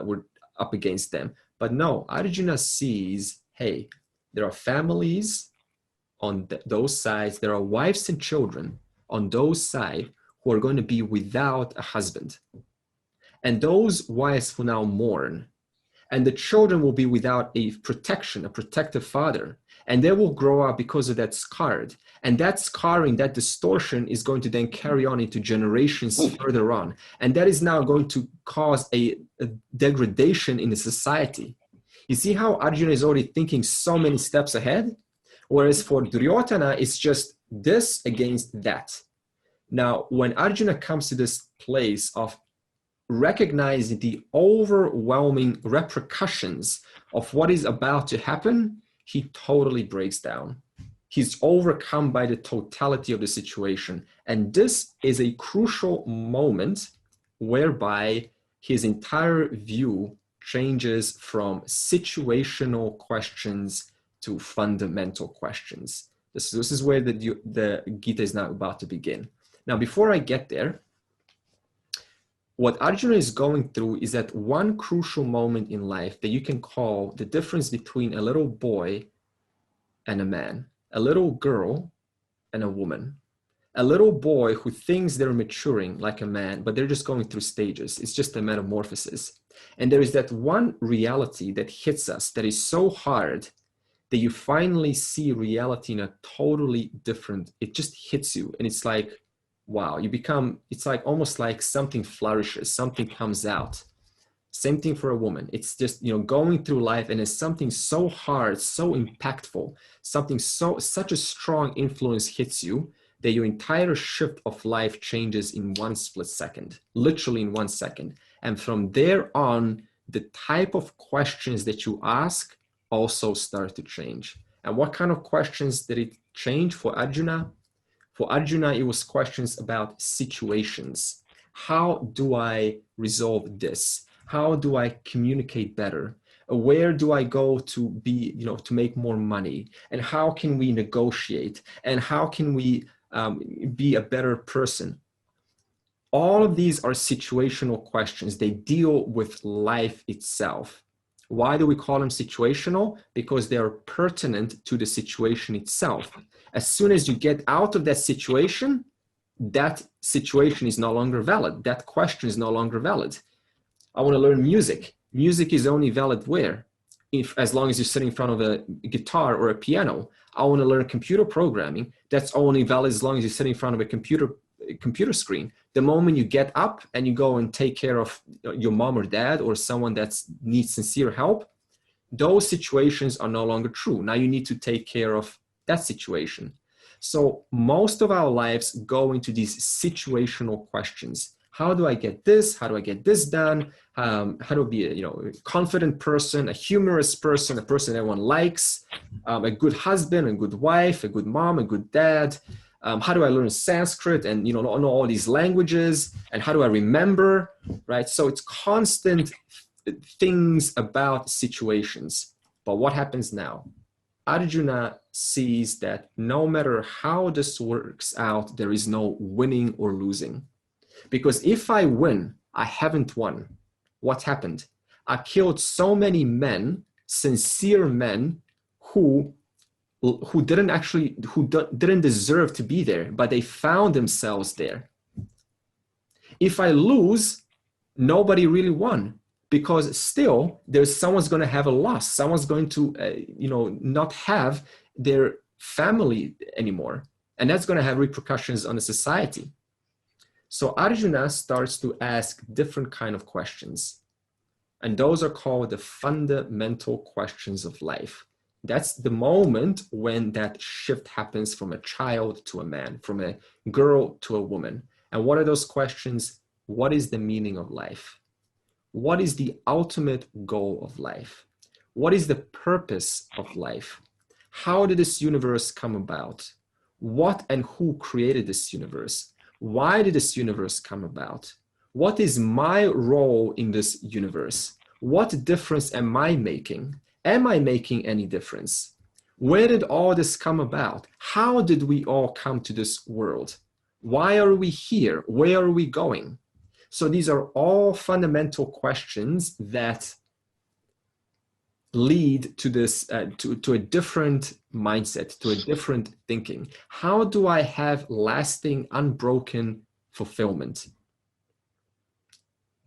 we're up against them. But no, Arjuna sees, hey, there are families on those sides, there are wives and children on those sides who are going to be without a husband. And those wives will now mourn. And the children will be without a protection, a protective father. And they will grow up because of that scarred. And that scarring, that distortion is going to then carry on into generations further on. And that is now going to cause a degradation in the society. You see how Arjuna is already thinking so many steps ahead? Whereas for Duryodhana, it's just this against that. Now, when Arjuna comes to this place of recognizing the overwhelming repercussions of what is about to happen, he totally breaks down. He's overcome by the totality of the situation. And this is a crucial moment whereby his entire view changes from situational questions to fundamental questions. This is where the Gita is now about to begin. Now, before I get there, what Arjuna is going through is that one crucial moment in life that you can call the difference between a little boy and a man, a little girl and a woman. A little boy who thinks they're maturing like a man, but they're just going through stages. It's just a metamorphosis. And there is that one reality that hits us that is so hard that you finally see reality in a totally different, it just hits you. And it's like, wow, it's like almost like something flourishes, something comes out. Same thing for a woman. It's just, going through life and it's something so hard, so impactful, such a strong influence hits you that your entire shift of life changes in one split second, literally in 1 second. And from there on, the type of questions that you ask also start to change. And what kind of questions did it change for Arjuna? For Arjuna, it was questions about situations. How do I resolve this? How do I communicate better? Where do I go to be, to make more money? And how can we negotiate? And how can we be a better person? All of these are situational questions. They deal with life itself. Why do we call them situational? Because they are pertinent to the situation itself. As soon as you get out of that situation, that situation is no longer valid. That question is no longer valid. I want to learn music. Music is only valid where? As long as you're sitting in front of a guitar or a piano. I want to learn computer programming. That's only valid as long as you're sitting in front of a computer screen. The moment you get up and you go and take care of your mom or dad or someone that needs sincere help, those situations are no longer true. Now you need to take care of that situation. So most of our lives go into these situational questions. How do I get this? How do I get this done? How do I be a confident person, a humorous person, a person everyone likes, a good husband, a good wife, a good mom, a good dad? How do I learn Sanskrit and know all these languages? And how do I remember, right? So it's constant things about situations. But what happens now? Arjuna sees that no matter how this works out, there is no winning or losing. Because if I win, I haven't won. What happened? I killed so many men, sincere men, who didn't deserve to be there, but they found themselves there. If I lose, nobody really won, because still someone's going to have a loss. Someone's going to not have their family anymore, and that's going to have repercussions on the society. So Arjuna starts to ask different kind of questions, and those are called the fundamental questions of life. That's the moment when that shift happens from a child to a man, from a girl to a woman. And what are those questions? What is the meaning of life? What is the ultimate goal of life? What is the purpose of life? How did this universe come about? What and who created this universe? Why did this universe come about? What is my role in this universe? What difference am I making? Am I making any difference? Where did all this come about? How did we all come to this world? Why are we here? Where are we going? So these are all fundamental questions that lead to this, to a different mindset, to a different thinking. How do I have lasting, unbroken fulfillment?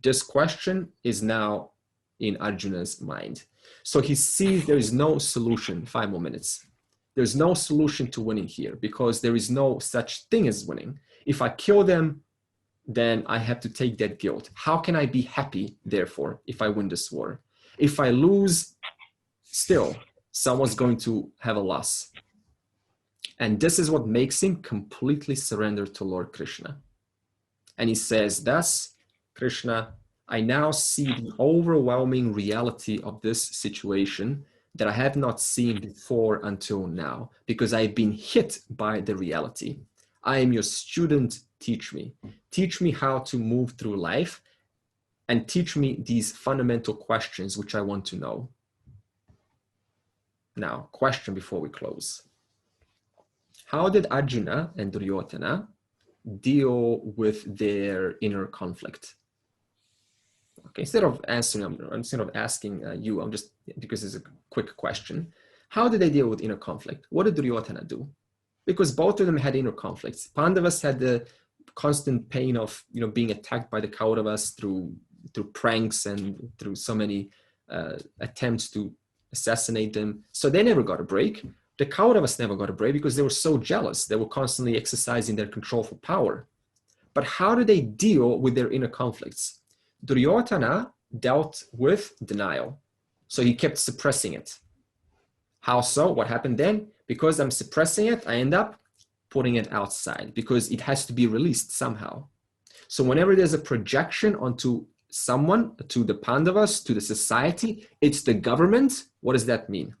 This question is now in Arjuna's mind. So he sees there is no solution. 5 more minutes. There's no solution to winning here because there is no such thing as winning. If I kill them, then I have to take that guilt. How can I be happy, therefore, if I win this war? If I lose, still, someone's going to have a loss. And this is what makes him completely surrender to Lord Krishna. And he says, thus, Krishna, I now see the overwhelming reality of this situation that I have not seen before until now, because I've been hit by the reality. I am your student, teach me. Teach me how to move through life and teach me these fundamental questions which I want to know. Now, question before we close. How did Arjuna and Duryodhana deal with their inner conflict? Okay, instead of asking you, I'm just, because it's a quick question. How did they deal with inner conflict? What did Duryodhana do? Because both of them had inner conflicts. Pandavas had the constant pain of being attacked by the Kauravas through pranks and through so many attempts to assassinate them. So they never got a break. The Kauravas never got a break because they were so jealous. They were constantly exercising their control for power. But how do they deal with their inner conflicts? Duryodhana dealt with denial. So he kept suppressing it. How so? What happened then? Because I'm suppressing it, I end up putting it outside because it has to be released somehow. So whenever there's a projection onto someone, to the Pandavas, to the society, it's the government. What does that mean?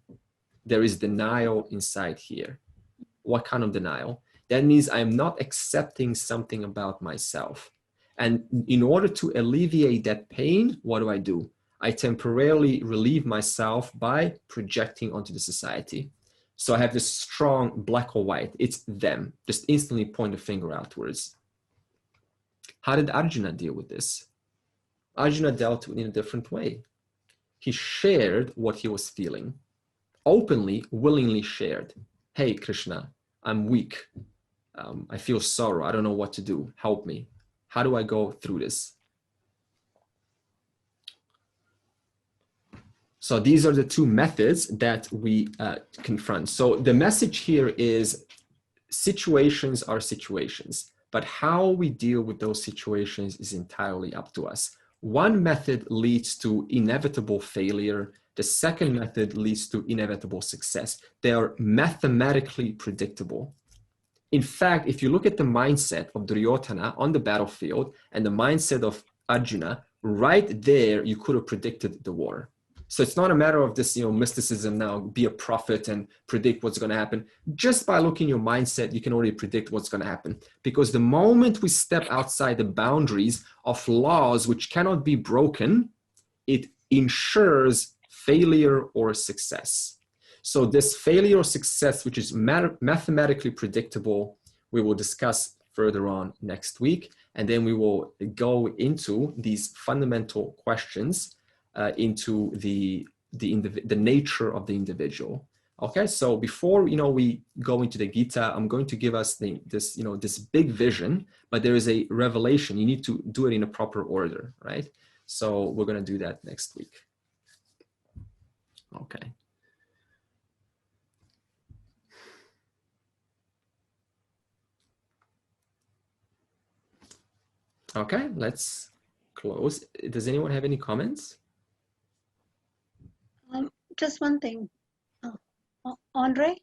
There is denial inside here. What kind of denial? That means I'm not accepting something about myself. And in order to alleviate that pain, what do? I temporarily relieve myself by projecting onto the society. So I have this strong black or white. It's them. Just instantly point the finger outwards. How did Arjuna deal with this? Arjuna dealt with it in a different way. He shared what he was feeling. Openly, willingly shared. Hey, Krishna, I'm weak. I feel sorrow. I don't know what to do. Help me. How do I go through this? So these are the two methods that we confront. So the message here is situations are situations, but how we deal with those situations is entirely up to us. One method leads to inevitable failure. The second method leads to inevitable success. They are mathematically predictable. In fact, if you look at the mindset of Duryodhana on the battlefield and the mindset of Arjuna, right there, you could have predicted the war. So it's not a matter of this, mysticism now, be a prophet and predict what's going to happen. Just by looking at your mindset, you can already predict what's going to happen. Because the moment we step outside the boundaries of laws which cannot be broken, it ensures failure or success. So this failure or success, which is mathematically predictable, we will discuss further on next week. And then we will go into these fundamental questions into the nature of the individual. Okay, so before we go into the Gita, I'm going to give us this big vision, but there is a revelation. You need to do it in a proper order, right? So we're going to do that next week. Okay. Okay, let's close. Does anyone have any comments? Just one thing, Andre.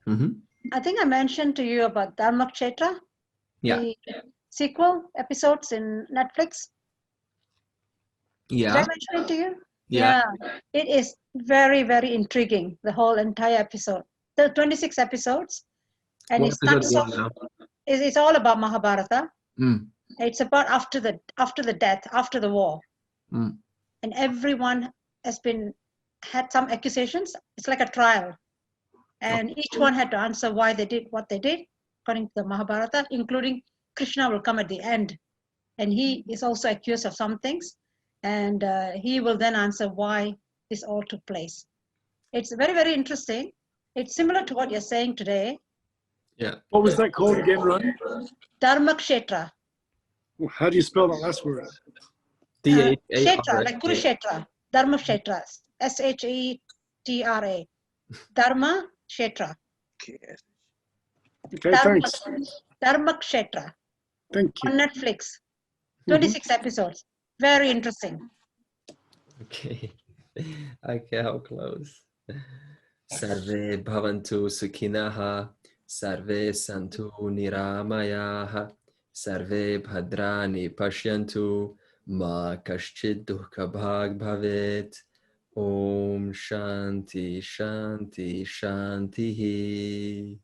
Mm-hmm. I think I mentioned to you about Dharmakshetra, the sequel episodes in Netflix. Yeah. Did I mention it to you? Yeah. It is very, very intriguing, the whole entire episode. The 26 episodes. And it starts off, it's all about Mahabharata. Mm. It's about after the death, after the war. Mm. And everyone had some accusations. It's like a trial. And each one had to answer why they did what they did, according to the Mahabharata, including Krishna will come at the end. And he is also accused of some things. And he will then answer why this all took place. It's very, very interesting. It's similar to what you're saying today. Yeah. What was that called again, Ron? Dharmakshetra. How do you spell that last word? Kshetra, like Kurukshetra. Dharmakshetra. Shetra. Dharma Kshetra. Okay, thanks. Dharmakshetra. Thank you. On Netflix. 26 episodes. Very interesting. Okay. Okay, I'll close. Sarve bhavantu sukhinaha, sarve santu niramayaha, sarve bhadrani pashyantu, ma kaschid dukkha bhag bhavet. Om Shanti Shanti Shanti.